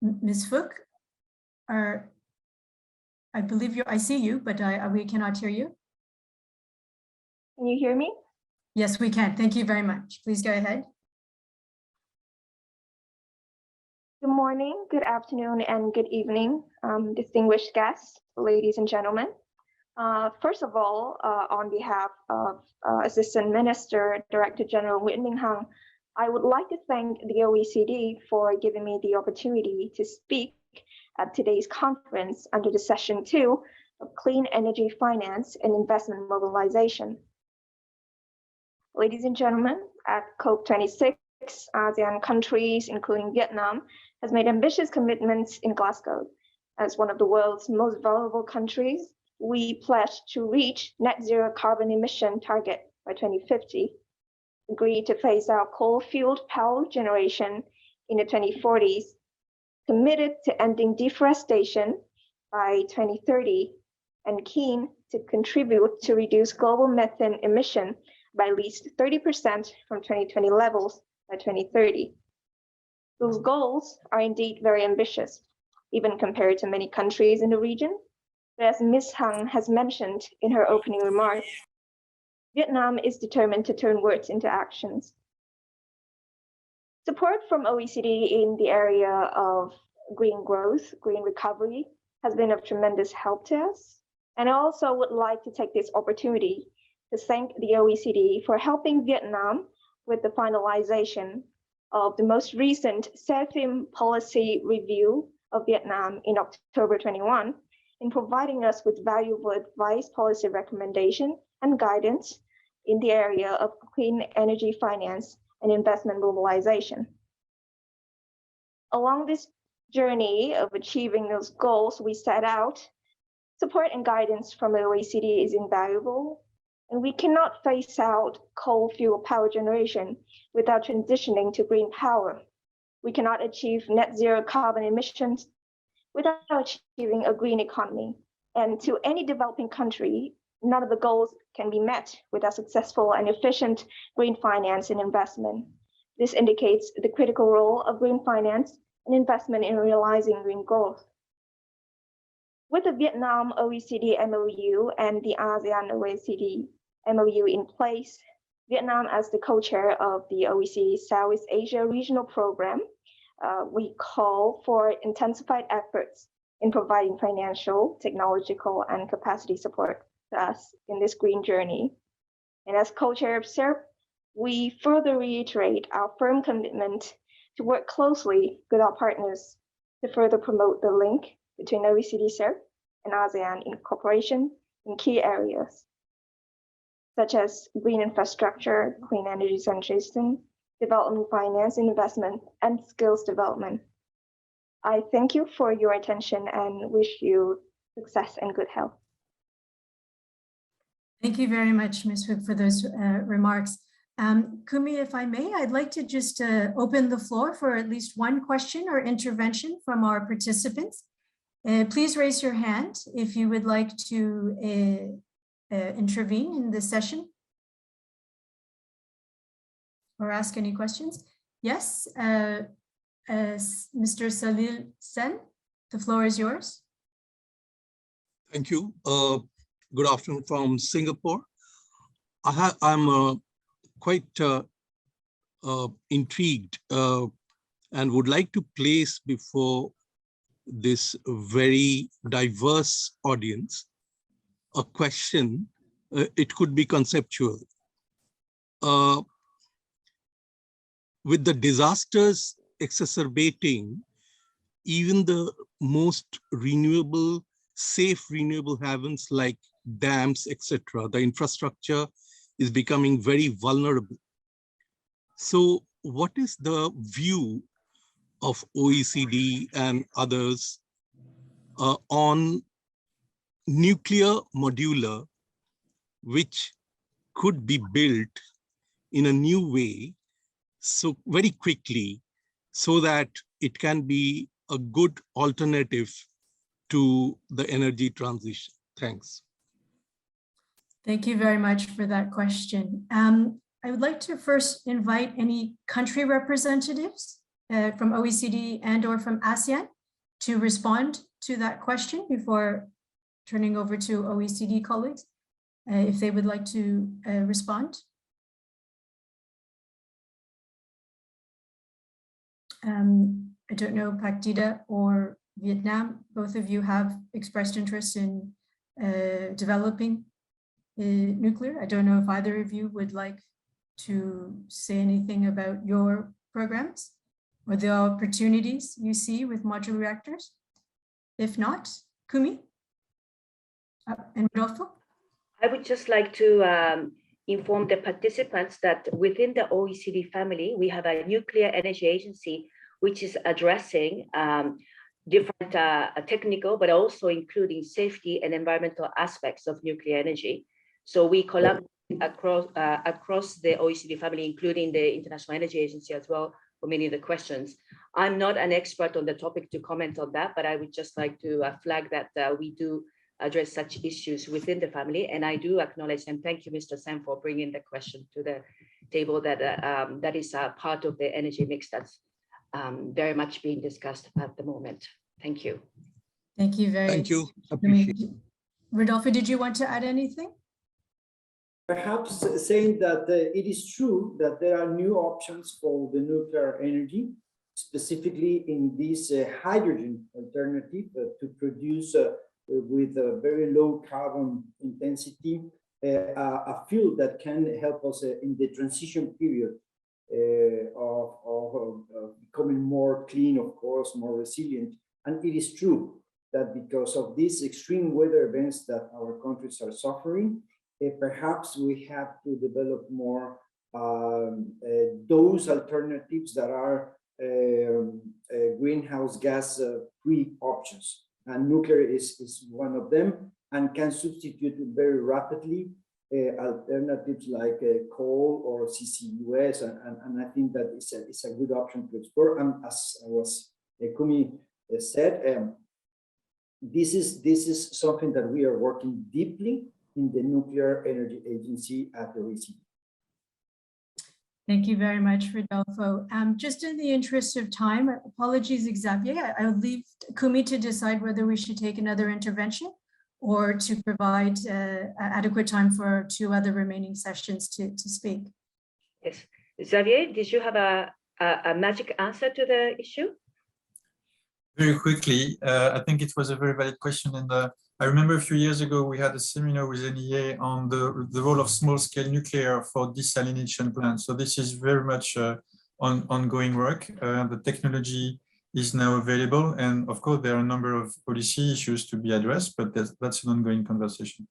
S8: Ms. Phuc, I believe I see you, but we cannot hear you.
S10: Can you hear me?
S8: Yes, we can. Thank you very much. Please go ahead.
S10: Good morning, good afternoon, and good evening, distinguished guests, ladies and gentlemen. First of all, on behalf of Assistant Minister, Director General Nguyễn Minh Hằng, I would like to thank the OECD for giving me the opportunity to speak at today's conference under the Session 2 of Clean Energy Finance and Investment Mobilization. Ladies and gentlemen, at COP26, ASEAN countries, including Vietnam, has made ambitious commitments in Glasgow. As one of the world's most vulnerable countries, we pledged to reach net zero carbon emission target by 2050, agreed to phase out coal-fueled power generation in the 2040s, committed to ending deforestation by 2030, and keen to contribute to reduce global methane emission by at least 30% from 2020 levels by 2030. Those goals are indeed very ambitious, even compared to many countries in the region. But as Ms. Hằng has mentioned in her opening remarks, Vietnam is determined to turn words into actions. Support from OECD in the area of green growth, green recovery has been of tremendous help to us. And I also would like to take this opportunity to thank the OECD for helping Vietnam with the finalization of the most recent SEARP policy review of Vietnam in October 21, in providing us with valuable advice, policy recommendation, and guidance in the area of clean energy finance and investment mobilization. Along this journey of achieving those goals we set out, support and guidance from the OECD is invaluable, and we cannot phase out coal fuel power generation without transitioning to green power. We cannot achieve net zero carbon emissions without achieving a green economy. And to any developing country, none of the goals can be met without successful and efficient green finance and investment. This indicates the critical role of green finance and investment in realizing green goals. With the Vietnam OECD MOU and the ASEAN OECD MOU in place, Vietnam as the co-chair of the OECD Southeast Asia Regional Program, we call for intensified efforts in providing financial, technological, and capacity support to us in this green journey. And as co-chair of SEARP, we further reiterate our firm commitment to work closely with our partners to further promote the link between OECD SEARP and ASEAN in cooperation in key areas, such as green infrastructure, clean energy transition, development finance, investment, and skills development. I thank you for your attention and wish you success and good health.
S8: Thank you very much, Ms. Phuc, for those remarks. Kumi, if I may, I'd like to just open the floor for at least one question or intervention from our participants. Please raise your hand if you would like to intervene in this session or ask any questions. Yes, Mr. Salil Sen, the floor is yours.
S11: Thank you. Good afternoon from Singapore. I'm quite intrigued and would like to place before this very diverse audience a question. It could be conceptual. With the disasters exacerbating, even the most renewable, safe renewable havens like dams, etc., the infrastructure is becoming very vulnerable. So what is the view of OECD and others on nuclear modular, which could be built in a new way, so very quickly, so that it can be a good alternative to the energy transition? Thanks.
S8: Thank you very much for that question. I would like to first invite any country representatives from OECD and or from ASEAN to respond to that question before turning over to OECD colleagues, if they would like to respond? I don't know, Paktida or Viet Nam, both of you have expressed interest in developing nuclear. I don't know if either of you would like to say anything about your programs or the opportunities you see with modular reactors. If not, Kumi and Rodolfo?
S1: I would just like to inform the participants that within the OECD family, we have a nuclear energy agency, which is addressing different technical, but also including safety and environmental aspects of nuclear energy. So we collaborate across the OECD family, including the International Energy Agency as well, for many of the questions. I'm not an expert on the topic to comment on that, but I would just like to flag that we do address such issues within the family. And I do acknowledge and thank you, Mr. Sen, for bringing the question to the table that that is part of the energy mix that's very much being discussed at the moment. Thank you.
S8: Thank you very much.
S11: Thank you. Appreciate it.
S8: Rodolfo, did you want to add anything?
S3: Perhaps saying that it is true that there are new options for the nuclear energy, specifically in this hydrogen alternative to produce with a very low carbon intensity, a fuel that can help us in the transition period of becoming more clean, of course, more resilient. And it is true that because of these extreme weather events that our countries are suffering, perhaps we have to develop more those alternatives that are greenhouse gas free options. And nuclear is one of them and can substitute very rapidly alternatives like coal or CCUS. And I think that it's a good option to explore. And as Kumi said, this is something that we are working deeply in the Nuclear Energy Agency at the OECD.
S8: Thank you very much, Rodolfo. Just in the interest of time, apologies, Xavier, I'll leave Kumi to decide whether we should take another intervention or to provide adequate time for two other remaining sessions to speak.
S1: Yes. Xavier, did you have a magic answer to the issue?
S4: Very quickly, I think it was a very valid question. And I remember a few years ago, we had a seminar with NEA on the role of small-scale nuclear for desalination plants. So this is very much ongoing work. The technology is now available. And of course, there are a number of policy issues to be addressed, but that's an ongoing conversation.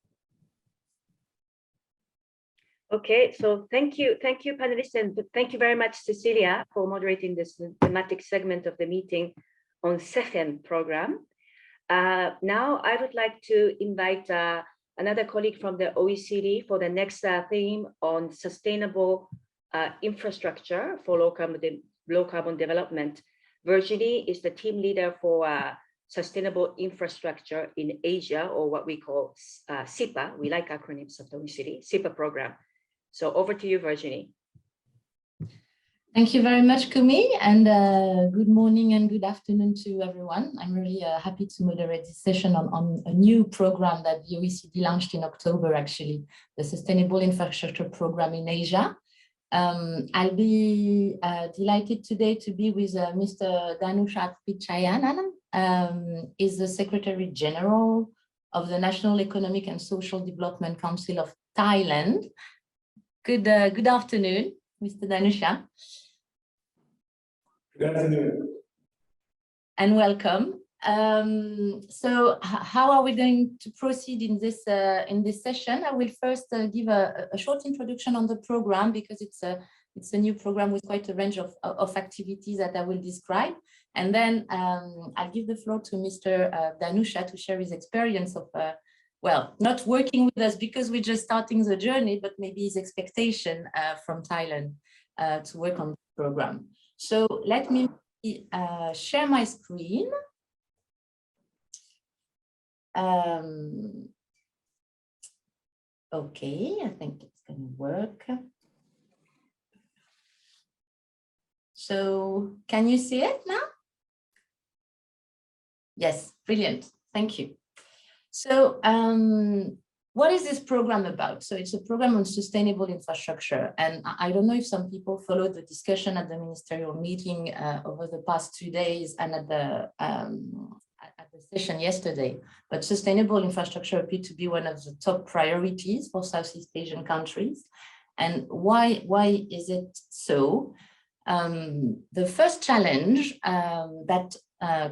S1: Okay, so thank you, panelists, and thank you very much, Cecilia, for moderating this thematic segment of the meeting on SEARP program. Now I would like to invite another colleague from the OECD for the next theme on sustainable infrastructure for low carbon development. Virginie is the team leader for sustainable infrastructure in Asia, or what we call SIPA. We like acronyms of the OECD, SIPA program. So over to you, Virginie.
S12: Thank you very much, Kumi, and good morning and good afternoon to everyone. I'm really happy to moderate this session on a new program that the OECD launched in October, actually, the Sustainable Infrastructure Program in Asia. I'll be delighted today to be with Mr. Dhanusha Pichayanan, is the Secretary General of the National Economic and Social Development Council of Thailand. Good afternoon, Mr. Dhanusha.
S13: Good afternoon.
S12: And welcome. So how are we going to proceed in this session? I will first give a short introduction on the program, because it's a new program with quite a range of activities that I will describe. And then I'll give the floor to Mr. Dhanusha to share his experience of, well, not working with us because we're just starting the journey, but maybe his expectation from Thailand to work on the program. So let me share my screen. Okay, I think it's going to work. So can you see it now? Yes, brilliant. Thank you. So what is this program about? So it's a program on sustainable infrastructure. And I don't know if some people followed the discussion at the ministerial meeting over the past 2 days and at the session yesterday, but sustainable infrastructure appeared to be one of the top priorities for Southeast Asian countries. And why is it so? The first challenge that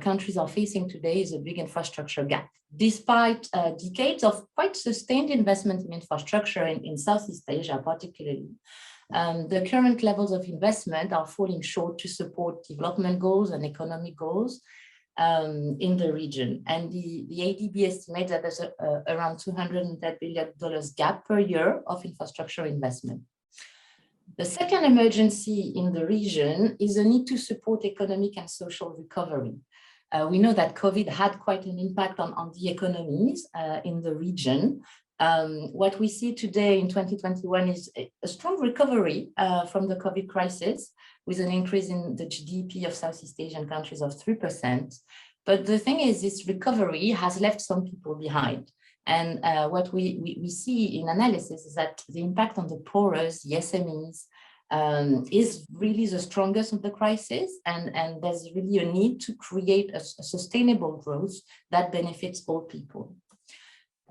S12: countries are facing today is a big infrastructure gap. Despite decades of quite sustained investment in infrastructure in Southeast Asia, particularly, the current levels of investment are falling short to support development goals and economic goals in the region. And the ADB estimates that there's around $210 billion gap per year of infrastructure investment. The second emergency in the region is the need to support economic and social recovery. We know that COVID had quite an impact on the economies in the region. What we see today in 2021 is a strong recovery from the COVID crisis, with an increase in the GDP of Southeast Asian countries of 3%. But the thing is, this recovery has left some people behind. And what we see in analysis is that the impact on the poorest, the SMEs, is really the strongest of the crisis. And there's really a need to create a sustainable growth that benefits all people.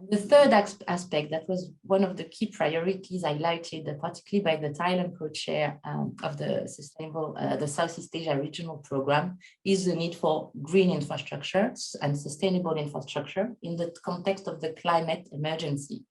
S12: And the third aspect that was one of the key priorities highlighted, particularly by the Thailand co-chair of the Southeast Asia Regional Program, is the need for green infrastructure and sustainable infrastructure in the context of the climate emergency.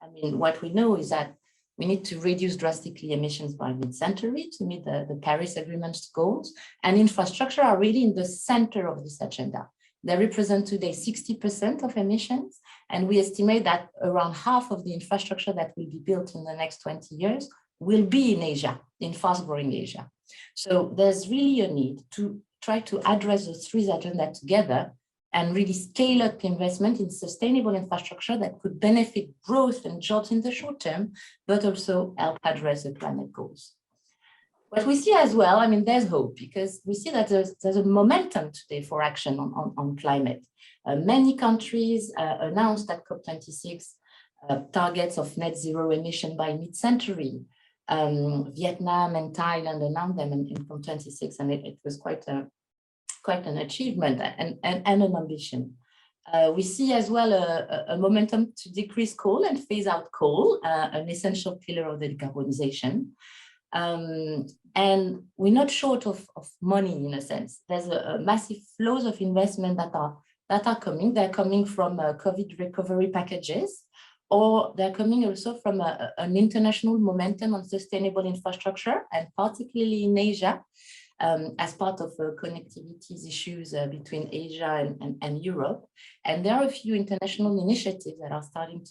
S12: I mean, what we know is that we need to reduce drastically emissions by mid-century to meet the Paris Agreement's goals, and infrastructure are really in the center of this agenda. They represent today 60% of emissions, and we estimate that around half of the infrastructure that will be built in the next 20 years will be in Asia, in fast-growing Asia. So there's really a need to try to address those three agendas together and really scale up investment in sustainable infrastructure that could benefit growth and jobs in the short term, but also help address the climate goals. What we see as well, I mean, there's hope, because we see that there's a momentum today for action on climate. Many countries announced at COP26 targets of net zero emission by mid-century. Viet Nam and Thailand announced them in COP26, and it was quite an achievement and an ambition. We see as well a momentum to decrease coal and phase out coal, an essential pillar of the decarbonization. And we're not short of money, in a sense. There's a massive flows of investment that are coming. They're coming from COVID recovery packages, or they're coming also from an international momentum on sustainable infrastructure, and particularly in Asia, as part of connectivity issues between Asia and Europe. And there are a few international initiatives that are starting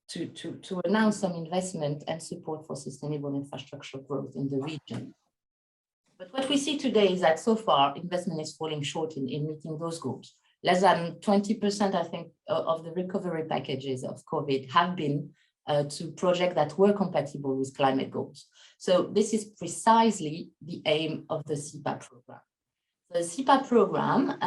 S12: to announce some investment and support for sustainable infrastructure growth in the region. But what we see today is that so far investment is falling short in meeting those goals. Less than 20%, I think, of the recovery packages of COVID have been to projects that were compatible with climate goals. So this is precisely the aim of the SEARP program. The SEARP program,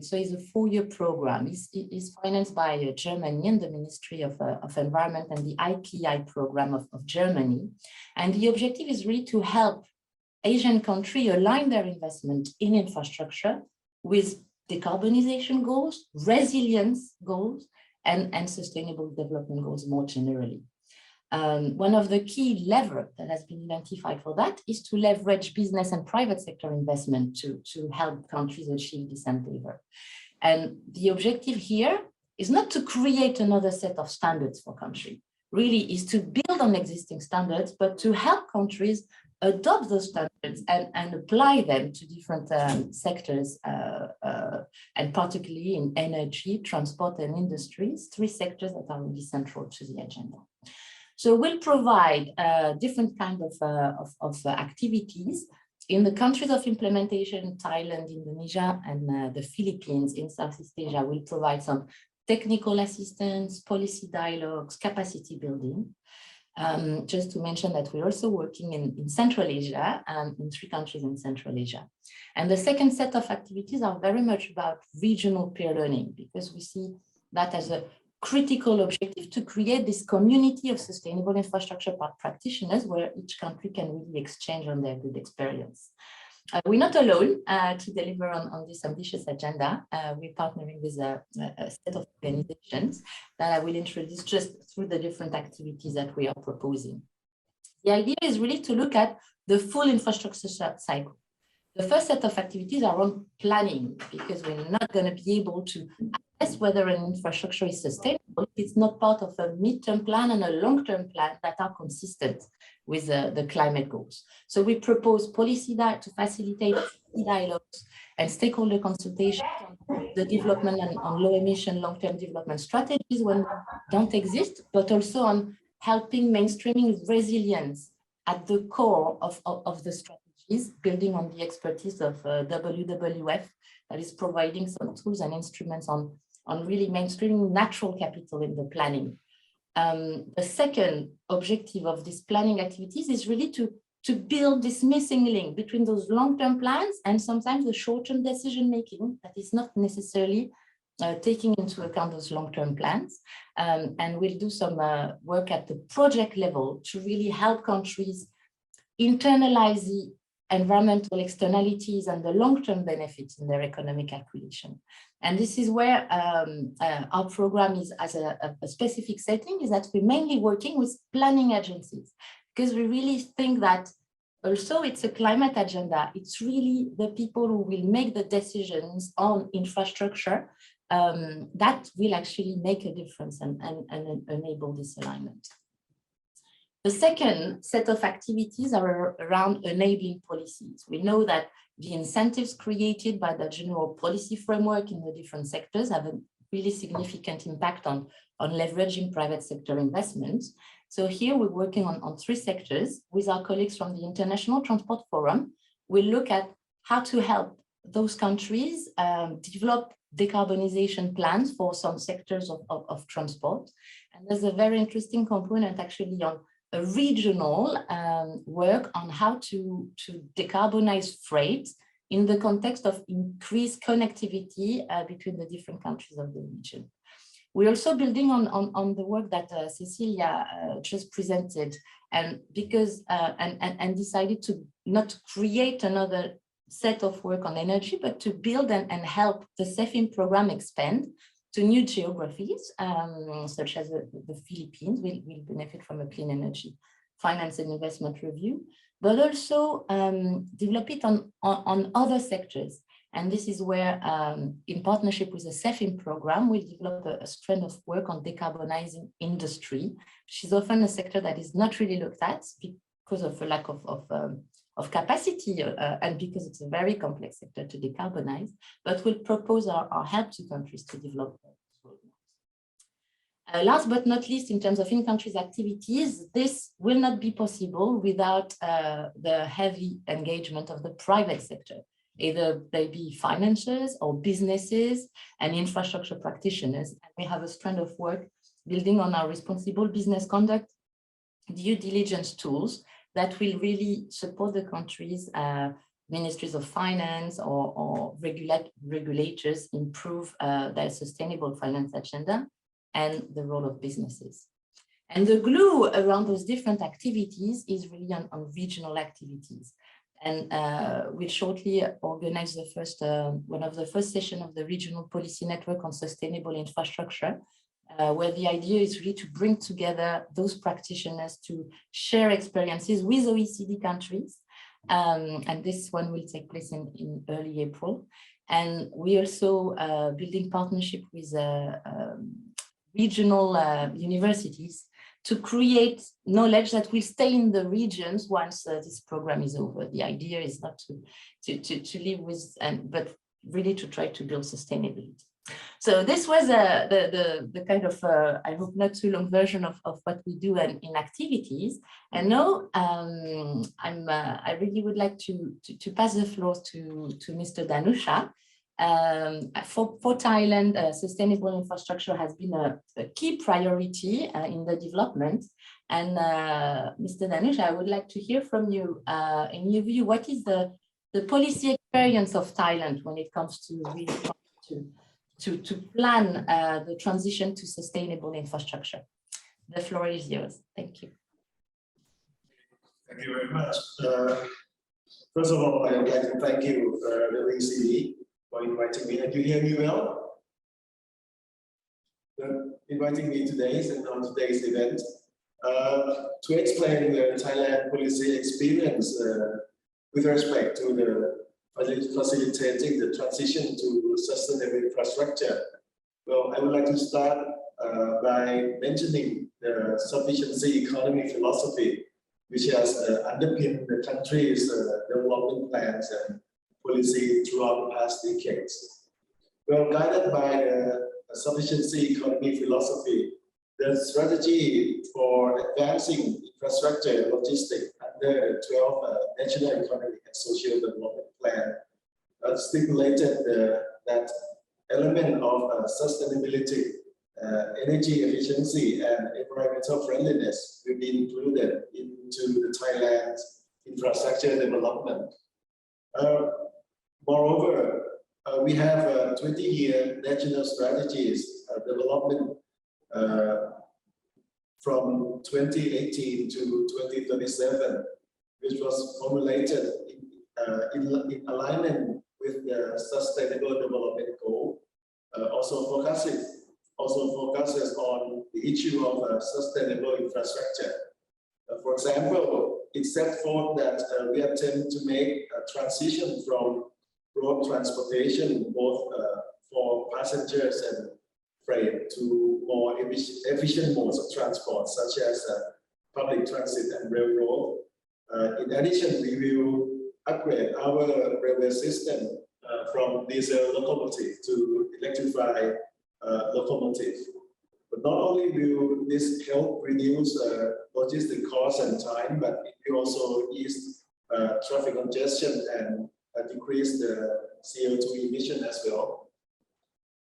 S12: so is a 4-year program, is financed by Germany and the Ministry of Environment and the IPI program of Germany. And the objective is really to help Asian countries align their investment in infrastructure with decarbonization goals, resilience goals, and sustainable development goals more generally. One of the key levers that has been identified for that is to leverage business and private sector investment to help countries achieve this endeavor. And the objective here is not to create another set of standards for countries, really is to build on existing standards, but to help countries adopt those standards and apply them to different sectors, and particularly in energy, transport, and industries, 3 sectors that are really central to the agenda. So we'll provide different kinds of activities in the countries of implementation: Thailand, Indonesia, and the Philippines in Southeast Asia. We'll provide some technical assistance, policy dialogues, capacity building. Just to mention that we're also working in Central Asia, in 3 countries in Central Asia. And the second set of activities are very much about regional peer learning, because we see that as a critical objective to create this community of sustainable infrastructure practitioners where each country can really exchange on their good experience. We're not alone to deliver on this ambitious agenda. We're partnering with a set of organizations that I will introduce just through the different activities that we are proposing. The idea is really to look at the full infrastructure cycle. The first set of activities are on planning, because we're not going to be able to assess whether an infrastructure is sustainable if it's not part of a midterm plan and a long-term plan that are consistent with the climate goals. So we propose policy to facilitate dialogues and stakeholder consultation on the development and on low emission long-term development strategies when they don't exist, but also on helping mainstreaming resilience at the core of the strategies, building on the expertise of WWF that is providing some tools and instruments on really mainstreaming natural capital in the planning. The second objective of these planning activities is really to build this missing link between those long-term plans and sometimes the short-term decision-making that is not necessarily taking into account those long-term plans. And we'll do some work at the project level to really help countries internalize the environmental externalities and the long-term benefits in their economic calculation. And this is where our program is as a specific setting, is that we're mainly working with planning agencies, because we really think that also it's a climate agenda. It's really the people who will make the decisions on infrastructure that will actually make a difference and enable this alignment. The second set of activities are around enabling policies. We know that the incentives created by the general policy framework in the different sectors have a really significant impact on leveraging private sector investments. So here we're working on 3 sectors with our colleagues from the International Transport Forum. We look at how to help those countries develop decarbonization plans for some sectors of transport. And there's a very interesting component actually on a regional work on how to decarbonize freight in the context of increased connectivity between the different countries of the region. We're also building on the work that Cecilia just presented, and because and decided to not create another set of work on energy, but to build and help the SEFIM program expand to new geographies, such as the Philippines will benefit from a clean energy finance and investment review, but also develop it on other sectors. And this is where, in partnership with the SEFIM program, we develop a strand of work on decarbonizing industry, which is often a sector that is not really looked at because of a lack of capacity and because it's a very complex sector to decarbonize, but we'll propose our help to countries to develop those roadmaps. Last but not least, in terms of in-countries activities, this will not be possible without the heavy engagement of the private sector, either they be financiers or businesses and infrastructure practitioners. And we have a strand of work building on our responsible business conduct due diligence tools that will really support the countries' ministries of finance or regulators improve their sustainable finance agenda and the role of businesses. And the glue around those different activities is really on regional activities. And we'll shortly organize the first one of the first sessions of the Regional Policy Network on Sustainable Infrastructure, where the idea is really to bring together those practitioners to share experiences with OECD countries. And this one will take place in early April. And we also building partnership with regional universities to create knowledge that will stay in the regions once this program is over. The idea is not to live with, but really to try to build sustainability. So this was the kind of, I hope not too long version of what we do in activities. And now I really would like to pass the floor to Mr. Danusha. For Thailand, sustainable infrastructure has been a key priority in the development. And Mr. Dhanush, I would like to hear from you. In your view, what is the policy experience of Thailand when it comes to really to plan the transition to sustainable infrastructure? The floor is yours. Thank you.
S13: Thank you very much. First of all, I would like to thank you, the OECD, for inviting me. And you hear me well? Inviting me today and on today's event to explain the Thailand policy experience with respect to the facilitating the transition to sustainable infrastructure. Well, I would like to start by mentioning the sufficiency economy philosophy, which has underpinned the country's development plans and policy throughout the past decades. Well, guided by the sufficiency economy philosophy, the strategy for advancing infrastructure and logistics under 12 National Economic and Social Development Plan stipulated that element of sustainability, energy efficiency, and environmental friendliness will be included into the Thailand's infrastructure development. Moreover, we have 20-year national strategies development from 2018 to 2037, which was formulated in alignment with the Sustainable Development Goal. Also focuses on the issue of sustainable infrastructure. For example, it set forth that we attempt to make a transition from road transportation, both for passengers and freight, to more efficient modes of transport, such as public transit and railroad. In addition, we will upgrade our railway system from diesel locomotive to electrified locomotive. But not only will this help reduce logistic costs and time, but it will also ease traffic congestion and decrease the CO2 emission as well.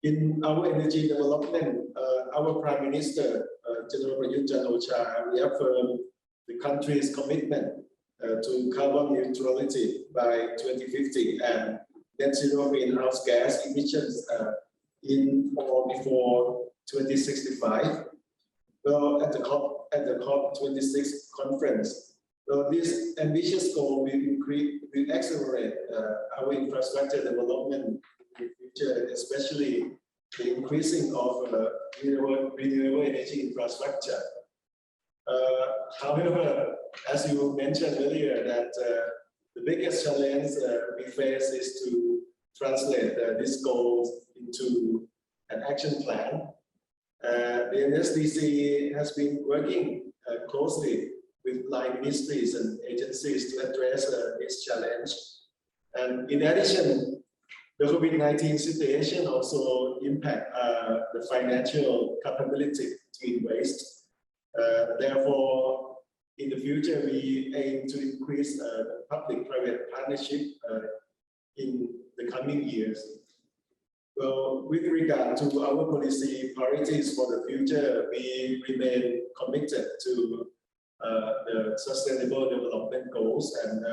S13: In our energy development, our Prime Minister, General Prayut Chan-o-cha, reaffirmed the country's commitment to carbon neutrality by 2050 and net zero greenhouse gas emissions in or before 2065. Well, at the COP26 conference, well, this ambitious goal will accelerate our infrastructure development in the future, especially the increasing of renewable energy infrastructure. However, as you mentioned earlier, that the biggest challenge we face is to translate these goals into an action plan. The NSDC has been working closely with line ministries and agencies to address this challenge. And in addition, the COVID-19 situation also impact the financial capability to invest. Therefore, in the future, we aim to increase the public-private partnership in the coming years. Well, with regard to our policy priorities for the future, we remain committed to the Sustainable Development Goals, and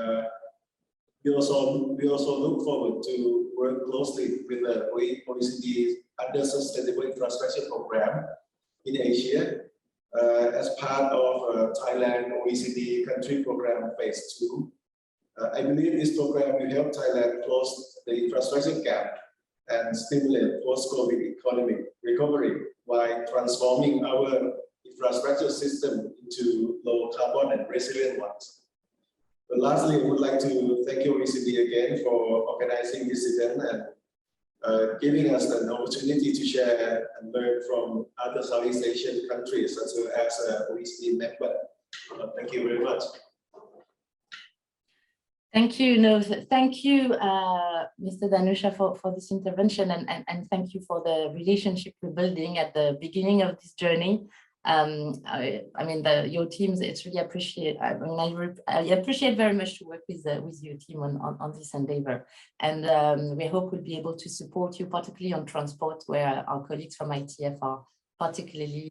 S13: we also look forward to work closely with the OECD under Sustainable Infrastructure Program in Asia as part of Thailand OECD Country Program Phase 2. I believe this program will help Thailand close the infrastructure gap and stimulate post-COVID economic recovery while transforming our infrastructure system into low carbon and resilient ones. But lastly, I would like to thank you, OECD, again for organizing this event and giving us an opportunity to share and learn from other Southeast Asian countries as well as OECD member. Thank you very much.
S12: Thank you. No, thank you, Mr. Dhanusha, for this intervention, and thank you for the relationship we're building at the beginning of this journey. I mean, your teams, it's really appreciate. I mean, I appreciate very much to work with your team on this endeavor, and we hope we'll be able to support you, particularly on transport, where our colleagues from ITF particularly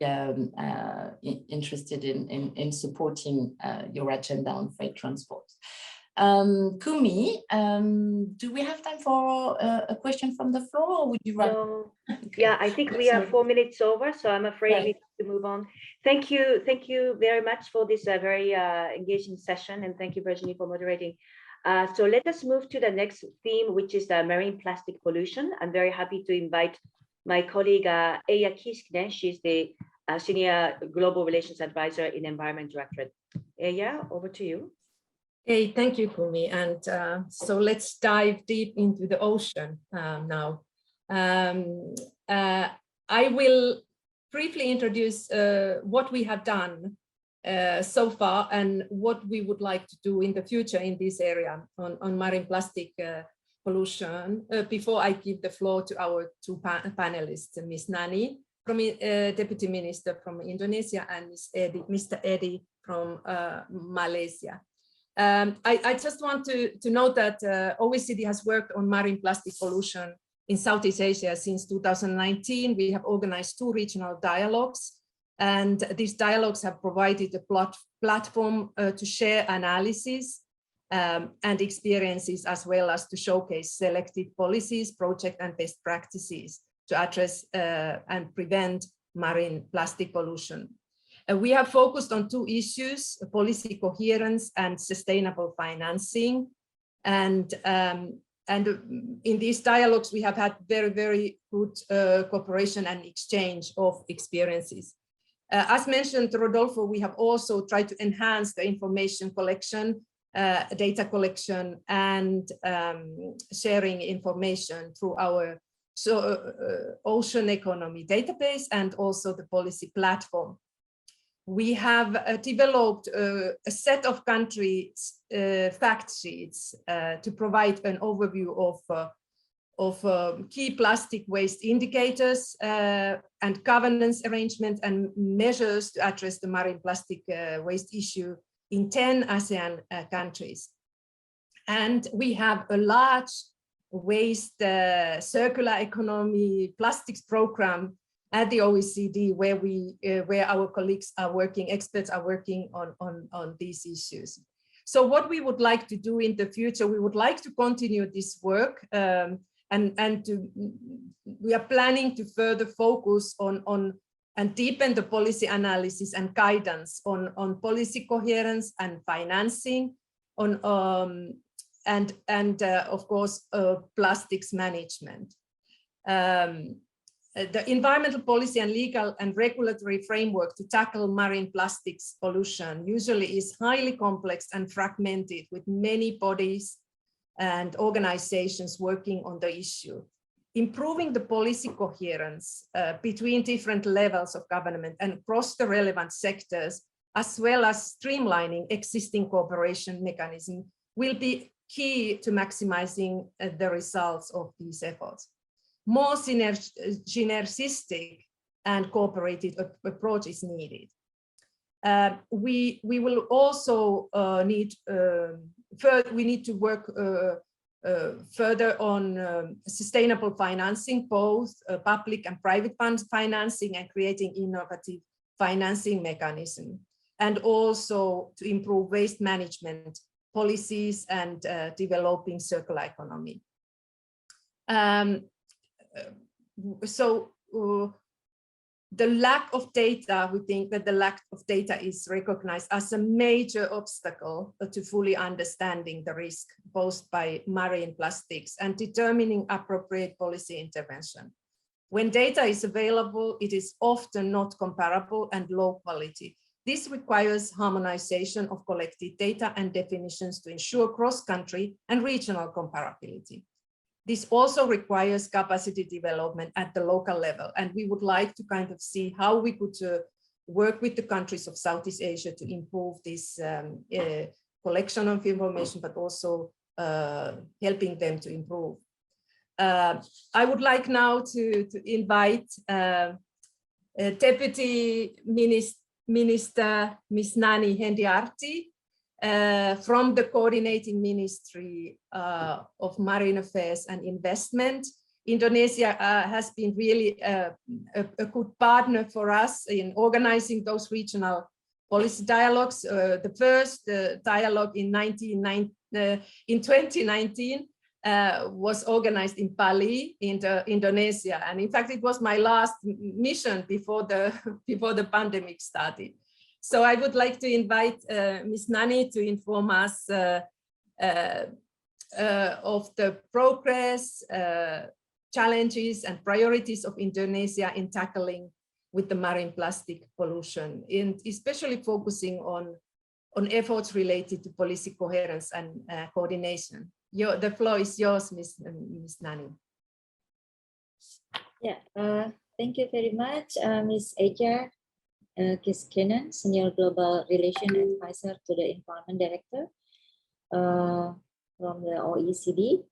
S12: interested in supporting your agenda on freight transport. Kumi, do we have time for a question from the floor, or would you rather?
S1: No.
S12: Okay.
S1: Yeah, I think we are 4 minutes over, so I'm afraid we need to move on. Thank you very much for this very engaging session, and thank you, Virginie, for moderating. So let us move to the next theme, which is marine plastic pollution. I'm very happy to invite my colleague Eija Kiskinen. She's the Senior Global Relations Advisor in Environment Directorate. Eija, over to you.
S14: Hey, thank you, Kumi. And so let's dive deep into the ocean now. I will briefly introduce what we have done so far and what we would like to do in the future in this area on marine plastic pollution before I give the floor to our two panelists, Ms. Nani, Deputy Minister from Indonesia, and Mr. Eddy from Malaysia. I just want to note that OECD has worked on marine plastic pollution in Southeast Asia since 2019. We have organized 2 regional dialogues, and these dialogues have provided a platform to share analysis and experiences, as well as to showcase selected policies, projects, and best practices to address and prevent marine plastic pollution. We have focused on 2 issues: policy coherence and sustainable financing. And in these dialogues, we have had very, very good cooperation and exchange of experiences. As mentioned, Rodolfo, we have also tried to enhance the information collection, data collection, and sharing information through our ocean economy database and also the policy platform. We have developed a set of country fact sheets to provide an overview of key plastic waste indicators and governance arrangement and measures to address the marine plastic waste issue in 10 ASEAN countries. And we have a large waste circular economy plastics program at the OECD, where our colleagues are working, experts are working on these issues. So what we would like to do in the future, we would like to continue this work, we are planning to further focus on and deepen the policy analysis and guidance on policy coherence and financing, of course plastics management. The environmental policy and legal and regulatory framework to tackle marine plastics pollution usually is highly complex and fragmented, with many bodies and organizations working on the issue. Improving the policy coherence between different levels of government and across the relevant sectors, as well as streamlining existing cooperation mechanisms, will be key to maximizing the results of these efforts. More synergistic and cooperated approach is needed. We will also need to work further on sustainable financing, both public and private funds financing, and creating innovative financing mechanism, and also to improve waste management policies and developing circular economy. The lack of data, we think that the lack of data is recognized as a major obstacle to fully understanding the risk posed by marine plastics and determining appropriate policy intervention. When data is available, it is often not comparable and low quality. This requires harmonization of collected data and definitions to ensure cross-country and regional comparability. This also requires capacity development at the local level, and we would like to kind of see how we could work with the countries of Southeast Asia to improve this collection of information, but also helping them to improve. I would like now to invite Deputy Minister Ms. Nani Hendiarti, from the coordinating Ministry of Marine Affairs and Investment, Indonesia has been really a good partner for us in organizing those regional policy dialogues. The first dialogue in 2019 was organized in Bali, in Indonesia, and in fact it was my last mission before the pandemic started. So I would like to invite Ms. Nani to inform us of the progress, challenges and priorities of Indonesia in tackling with the marine plastic pollution, and especially focusing on efforts related to policy coherence and coordination. The floor is yours, Ms. Nani.
S15: Yeah, thank you very much, Ms. Eja Kiskinen, Senior Global Relation Advisor to the Environment Director from the OECD.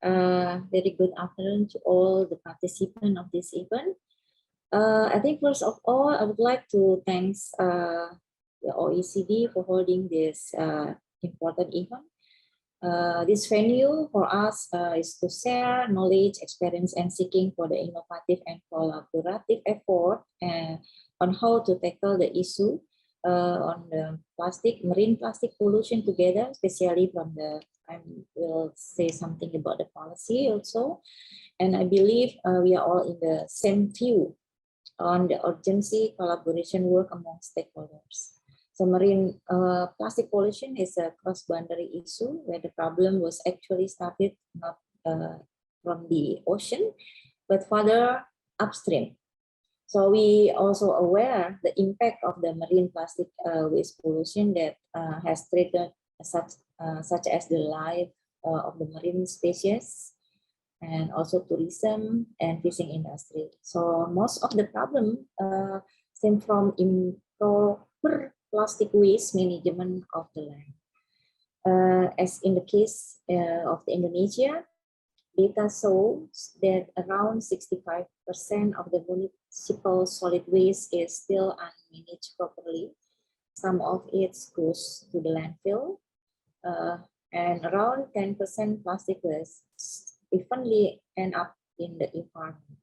S15: Very good afternoon to all the participants of this event. I think first of all, I would like to thank the OECD for holding this important event. This venue for us is to share knowledge, experience, and seeking for the innovative and collaborative effort on how to tackle the issue on the marine plastic pollution together, especially from the, I will say something about the policy also. And I believe we are all in the same view on the urgency collaboration work among stakeholders. So marine plastic pollution is a cross-boundary issue where the problem was actually started not from the ocean, but further upstream. So we also aware the impact of the marine plastic waste pollution that has threatened such as the life of the marine species and also tourism and fishing industry. So most of the problem stem from improper plastic waste management of the land. As in the case of the Indonesia, data shows that around 65% of the municipal solid waste is still unmanaged properly. Some of it goes to the landfill, and around 10% plastic waste eventually end up in the environment.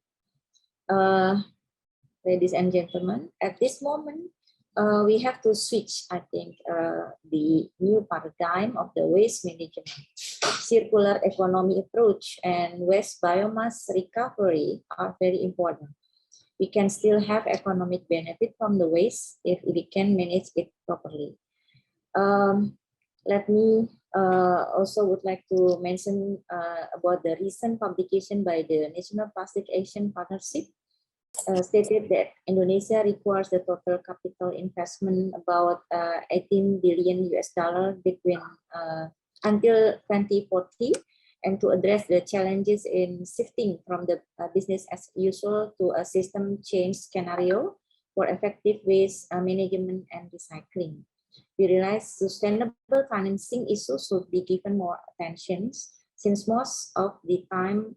S15: Ladies and gentlemen, at this moment, we have to switch, I think, the new paradigm of the waste management. Circular economy approach and waste biomass recovery are very important. We can still have economic benefit from the waste if we can manage it properly. Let me also would like to mention about the recent publication by the National Plastic Action Partnership. Stated that Indonesia requires the total capital investment about 18 billion US dollar between until 2040, and to address the challenges in shifting from the business as usual to a system change scenario for effective waste management and recycling. We realize sustainable financing issues should be given more attention, since most of the time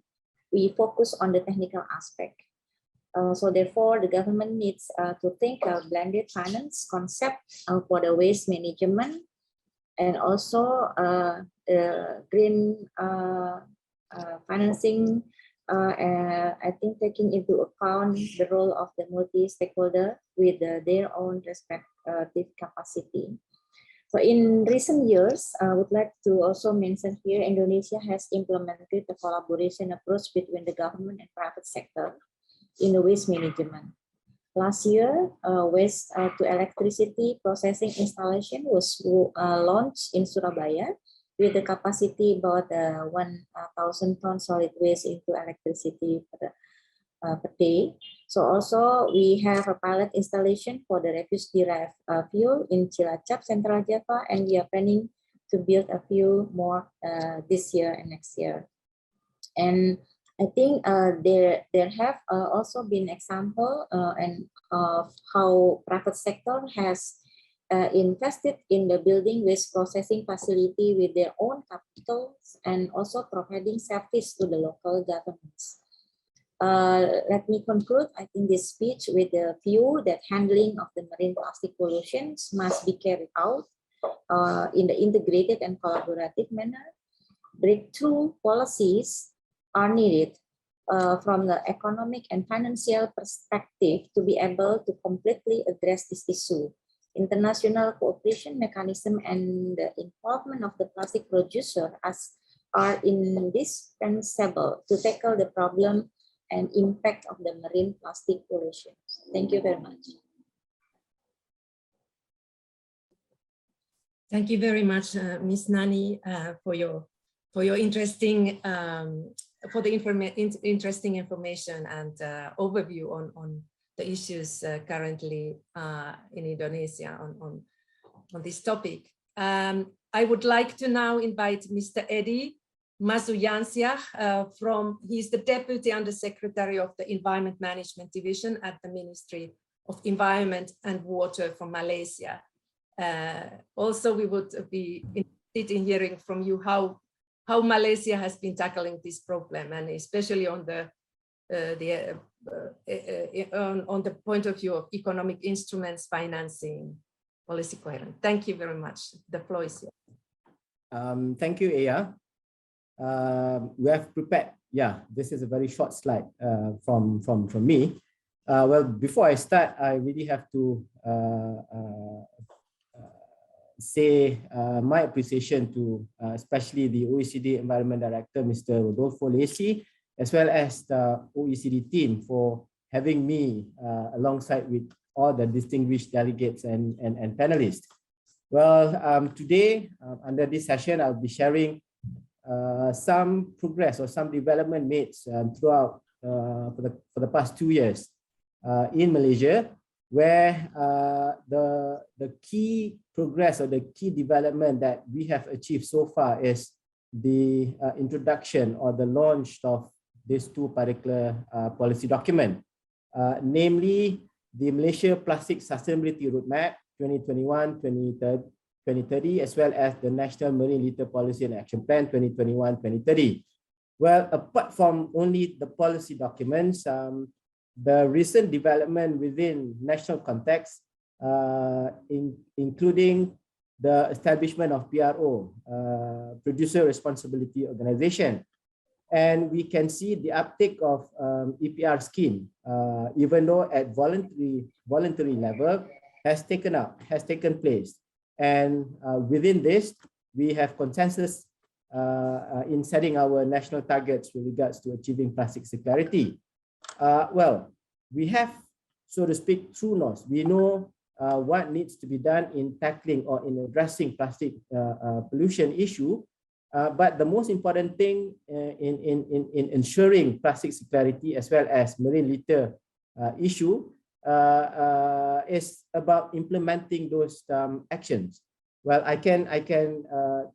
S15: we focus on the technical aspect. So therefore, the government needs to think of blended finance concept for the waste management, and also green financing. I think taking into account the role of the multi-stakeholder with their own respective capacity. So in recent years, I would like to also mention here, Indonesia has implemented a collaboration approach between the government and private sector in the waste management. Last year, waste to electricity processing installation was launched in Surabaya with the capacity about 1,000 tons solid waste into electricity per day. So also we have a pilot installation for the refuse derived fuel in Cilacap, Central Java, and we are planning to build a few more this year and next year. And I think there have also been example of how private sector has invested in the building waste processing facility with their own capitals and also providing service to the local governments. Let me conclude, I think, this speech with the view that handling of the marine plastic pollutions must be carried out in the integrated and collaborative manner. Breakthrough policies are needed from the economic and financial perspective to be able to completely address this issue. International cooperation mechanism and the involvement of the plastic producer are indispensable to tackle the problem and impact of the marine plastic pollution. Thank you very much.
S14: Thank you very much, Ms. Nani, for your interesting interesting information and overview on the issues currently in Indonesia on this topic. I would like to now invite Mr. Edi Masuyansyah he's the Deputy Undersecretary of the Environment Management Division at the Ministry of Environment and Water from Malaysia. Also, we would be interested in hearing from you how Malaysia has been tackling this problem, and especially on the point of view of economic instruments, financing, policy coherence. Thank you very much. The floor is yours.
S16: Thank you, Aya. We have prepared. Yeah, this is a very short slide from me. Well, before I start, I really have to say my appreciation to especially the OECD Environment Director, Mr. Rodolfo Lacy, as well as the OECD team for having me alongside with all the distinguished delegates and panelists. Well, today, under this session, I'll be sharing some progress or some development made throughout for the past 2 years in Malaysia, where the key progress or the key development that we have achieved so far is the introduction or the launch of these two particular policy documents, namely the Malaysia Plastic Sustainability Roadmap 2021-2030, as well as the National Marine Litter Policy and Action Plan 2021-2030. Well, apart from only the policy documents, the recent development within national context, including the establishment of PRO, Producer Responsibility Organization. And we can see the uptake of EPR scheme, even though at voluntary level, has taken place. And within this, we have consensus in setting our national targets with regards to achieving plastic circularity. Well, we have, so to speak, true north. We know what needs to be done in tackling or in addressing plastic pollution issue. But the most important thing in ensuring plastic circularity as well as marine litter issue is about implementing those actions. Well, I can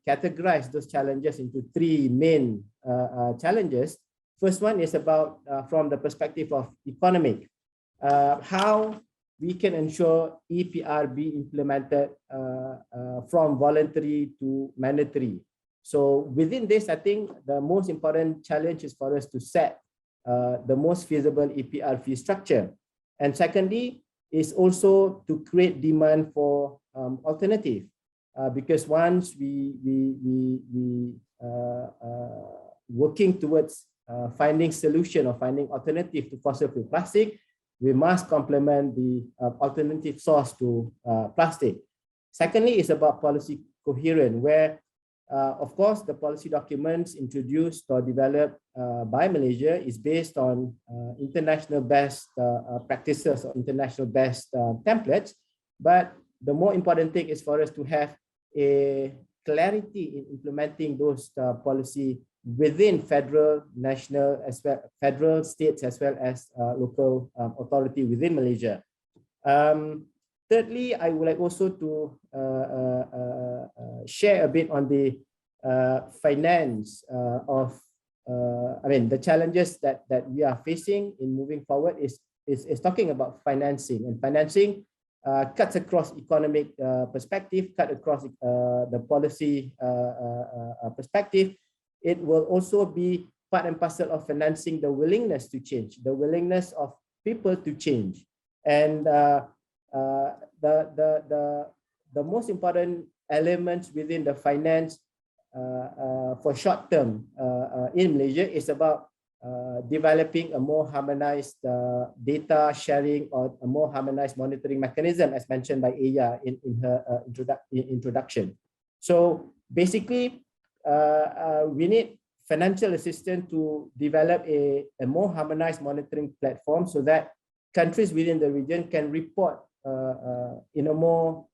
S16: categorize those challenges into three main challenges. First one is about from the perspective of economic, how we can ensure EPR be implemented from voluntary to mandatory. So within this, I think the most important challenge is for us to set the most feasible EPR fee structure. And secondly, is also to create demand for alternative, because once we working towards finding solution or finding alternative to fossil fuel plastic, we must complement the alternative source to plastic. Secondly, is about policy coherence, where of course the policy documents introduced or developed by Malaysia is based on international best practices or international best templates. But the more important thing is for us to have a clarity in implementing those policy within federal, national, as well federal, states, as well as local authority within Malaysia. Thirdly, I would like also to share a bit on the finance of, the challenges that we are facing in moving forward is talking about financing, and financing cuts across economic perspective, cut across the policy perspective. It will also be part and parcel of financing the willingness to change, the willingness of people to change. And the most important elements within the finance for short term in Malaysia is about developing a more harmonized data sharing or a more harmonized monitoring mechanism, as mentioned by Aya in her introduction. So basically, we need financial assistance to develop a more harmonized monitoring platform so that countries within the region can report in a more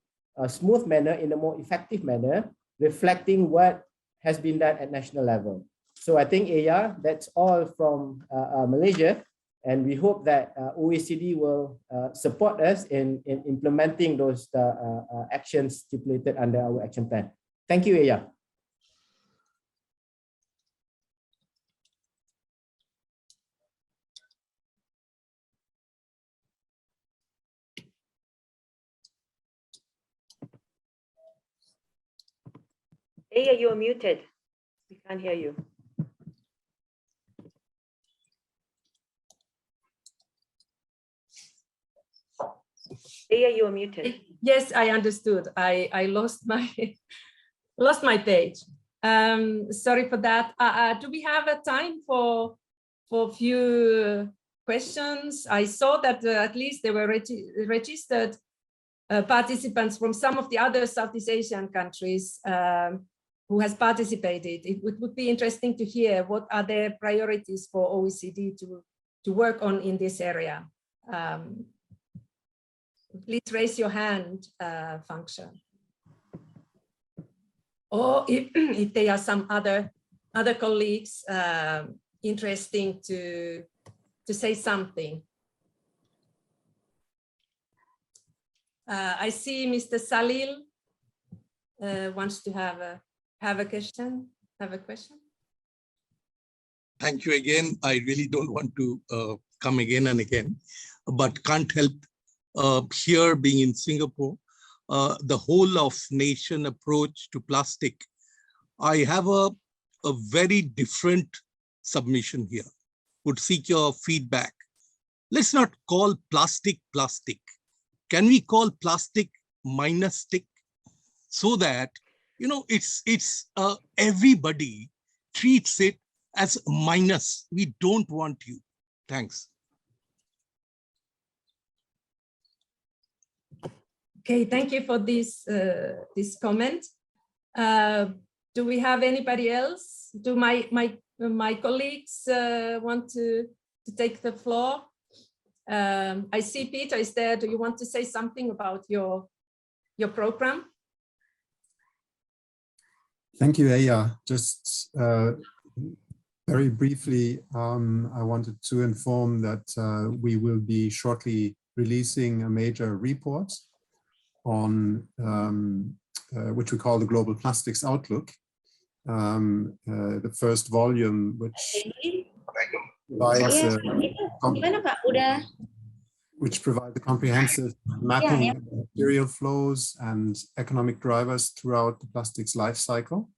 S16: smooth manner, in a more effective manner, reflecting what has been done at national level. So I think, Aya, that's all from Malaysia, and we hope that OECD will support us in implementing those actions stipulated under our action plan. Thank you, Aya.
S1: Aya, you're muted. We can't hear you. Aya, you're muted.
S14: Yes, I understood. I lost my page. Sorry for that. Do we have a time for a few questions? I saw that at least there were registered participants from some of the other Southeast Asian countries who has participated. It would be interesting to hear what are their priorities for OECD to work on in this area. Please raise your hand function. Or if there are some other colleagues interesting to say something. I see Mr. Salil wants to have a question.
S11: Thank you again. I really don't want to come again and again, but can't help here being in Singapore, the whole of nation approach to plastic. I have a very different submission here. Would seek your feedback. Let's not call plastic plastic. Can we call plastic minus stick so that, you know, it's everybody treats it as minus. We don't want you. Thanks.
S14: Okay, thank you for this comment. Do we have anybody else? Do my colleagues want to take the floor? I see Peter is there. Do you want to say something about your program?
S17: Thank you, Aya. Just very briefly, I wanted to inform that we will be shortly releasing a major report on which we call the Global Plastics Outlook, the first volume, which provides a comprehensive mapping of material flows and economic drivers throughout the plastics life cycle.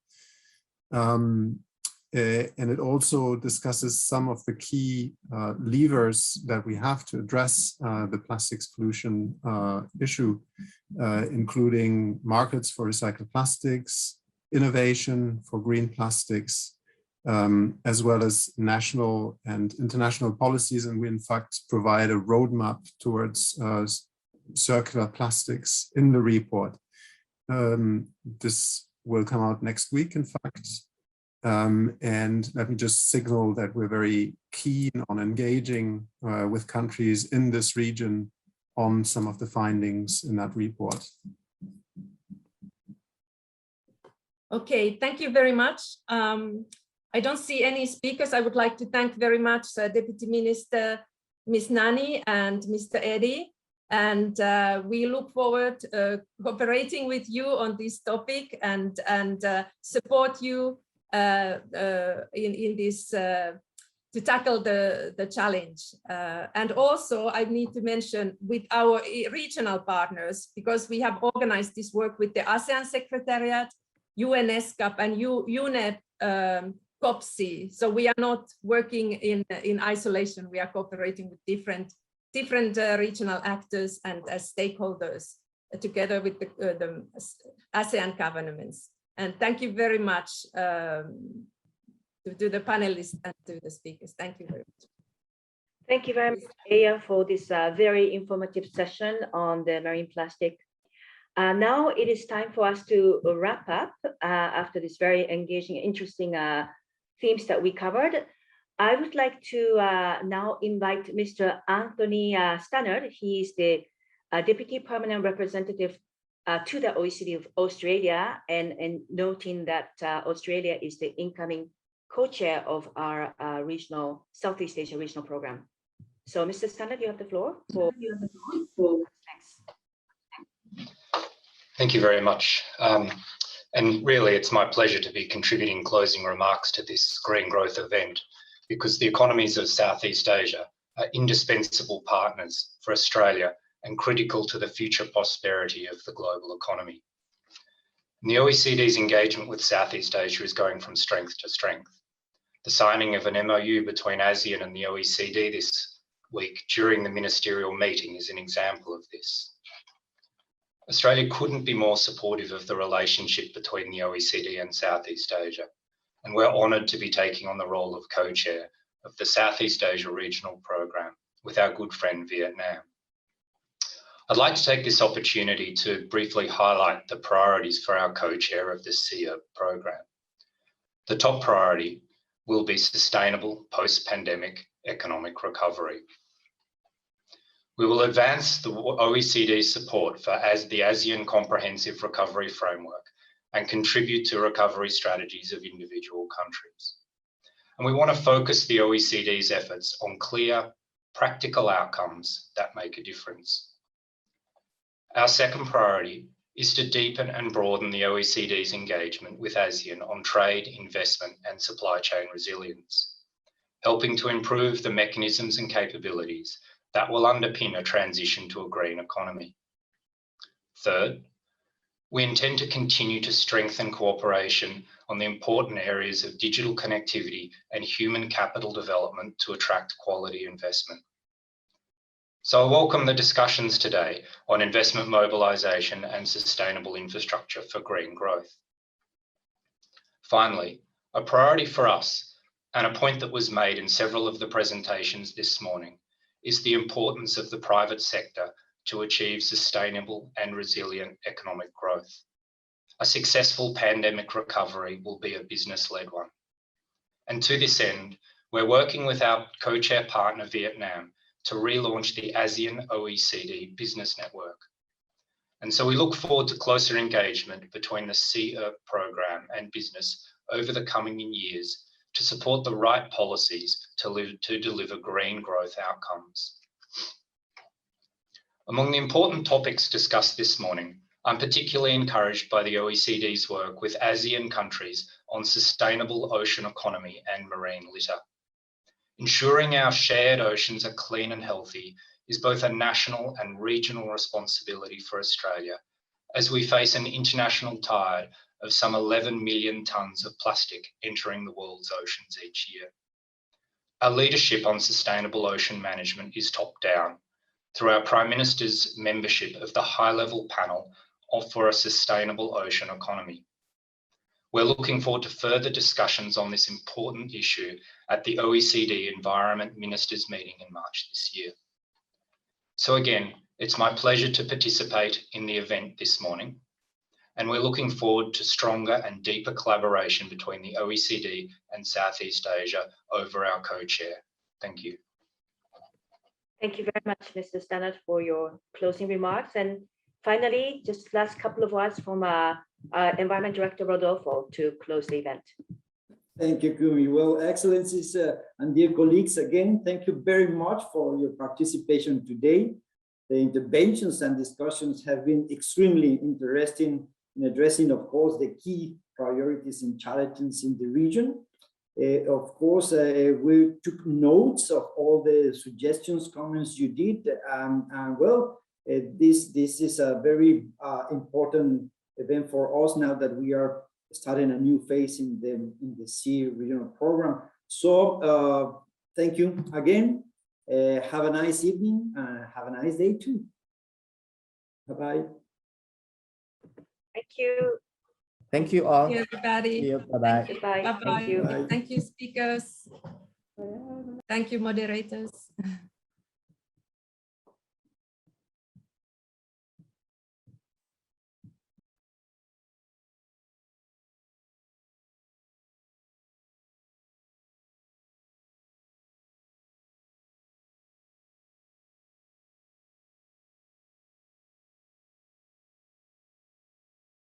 S17: And it also discusses some of the key levers that we have to address the plastics pollution issue, including markets for recycled plastics, innovation for green plastics, as well as national and international policies. And we in fact provide a roadmap towards circular plastics in the report. This will come out next week, in fact. And let me just signal that we're very keen on engaging with countries in this region on some of the findings in that report.
S14: Okay, thank you very much. I don't see any speakers. I would like to thank very much Deputy Minister Ms. Nani and Mr. Eddie. And we look forward cooperating with you on this topic and support you in this to tackle the challenge. And also I need to mention with our regional partners, because we have organized this work with the ASEAN Secretariat, UNESCAP and UNEP COPSI. So we are not working in isolation. We are cooperating with different regional actors and stakeholders together with the ASEAN governments. And thank you very much, to the panelists and to the speakers. Thank you very much.
S1: Thank you very much, Aya, for this very informative session on the marine plastic. Now it is time for us to wrap up after this very engaging, interesting themes that we covered. I would like to now invite Mr. Anthony Stannard. He is the Deputy Permanent Representative to the OECD of Australia, and noting that Australia is the incoming co-chair of our regional Southeast Asia regional program. So, Mr. Stannard, you have the floor. Thanks.
S18: Thank you very much. And really, it's my pleasure to be contributing closing remarks to this green growth event, because the economies of Southeast Asia are indispensable partners for Australia and critical to the future prosperity of the global economy. And the OECD's engagement with Southeast Asia is going from strength to strength. The signing of an MOU between ASEAN and the OECD this week during the ministerial meeting is an example of this. Australia couldn't be more supportive of the relationship between the OECD and Southeast Asia, and we're honoured to be taking on the role of co-chair of the Southeast Asia Regional Programme with our good friend Viet Nam. I'd like to take this opportunity to briefly highlight the priorities for our co-chair of the SEARP programme. The top priority will be sustainable post-pandemic economic recovery. We will advance the OECD's support for the ASEAN Comprehensive Recovery Framework and contribute to recovery strategies of individual countries. And we want to focus the OECD's efforts on clear, practical outcomes that make a difference. Our second priority is to deepen and broaden the OECD's engagement with ASEAN on trade, investment, and supply chain resilience, helping to improve the mechanisms and capabilities that will underpin a transition to a green economy. Third, we intend to continue to strengthen cooperation on the important areas of digital connectivity and human capital development to attract quality investment. So I welcome the discussions today on investment mobilisation and sustainable infrastructure for green growth. Finally, a priority for us, and a point that was made in several of the presentations this morning, is the importance of the private sector to achieve sustainable and resilient economic growth. A successful pandemic recovery will be a business-led one. And to this end, we're working with our co-chair partner, Viet Nam, to relaunch the ASEAN OECD Business Network. And so we look forward to closer engagement between the SEARP program and business over the coming years to support the right policies to deliver green growth outcomes. Among the important topics discussed this morning, I'm particularly encouraged by the OECD's work with ASEAN countries on sustainable ocean economy and marine litter. Ensuring our shared oceans are clean and healthy is both a national and regional responsibility for Australia, as we face an international tide of some 11 million tonnes of plastic entering the world's oceans each year. Our leadership on sustainable ocean management is top-down through our Prime Minister's membership of the high-level panel for a sustainable ocean economy. We're looking forward to further discussions on this important issue at the OECD Environment Ministers meeting in March this year. So again, it's my pleasure to participate in the event this morning, and we're looking forward to stronger and deeper collaboration between the OECD and Southeast Asia over our co-chair. Thank you.
S1: Thank you very much, Mr. Stannard, for your closing remarks. And finally, just last couple of words from Environment Director Rodolfo to close the event.
S3: Thank you, Kumi. Well, Excellencies and dear colleagues, again, thank you very much for your participation today. The interventions and discussions have been extremely interesting in addressing, of course, the key priorities and challenges in the region. Of course, we took notes of all the suggestions, comments you did, and well, this is a very important event for us now that we are starting a new phase in the SEARP regional program. So thank you again. Have a nice evening and have a nice day too. Bye-bye.
S1: Thank you.
S16: Thank you all.
S14: Thank you, everybody.
S16: See you. Bye-bye.
S1: Goodbye.
S14: Bye-bye.
S1: Thank you.
S14: Thank you, speakers. Thank you, moderators.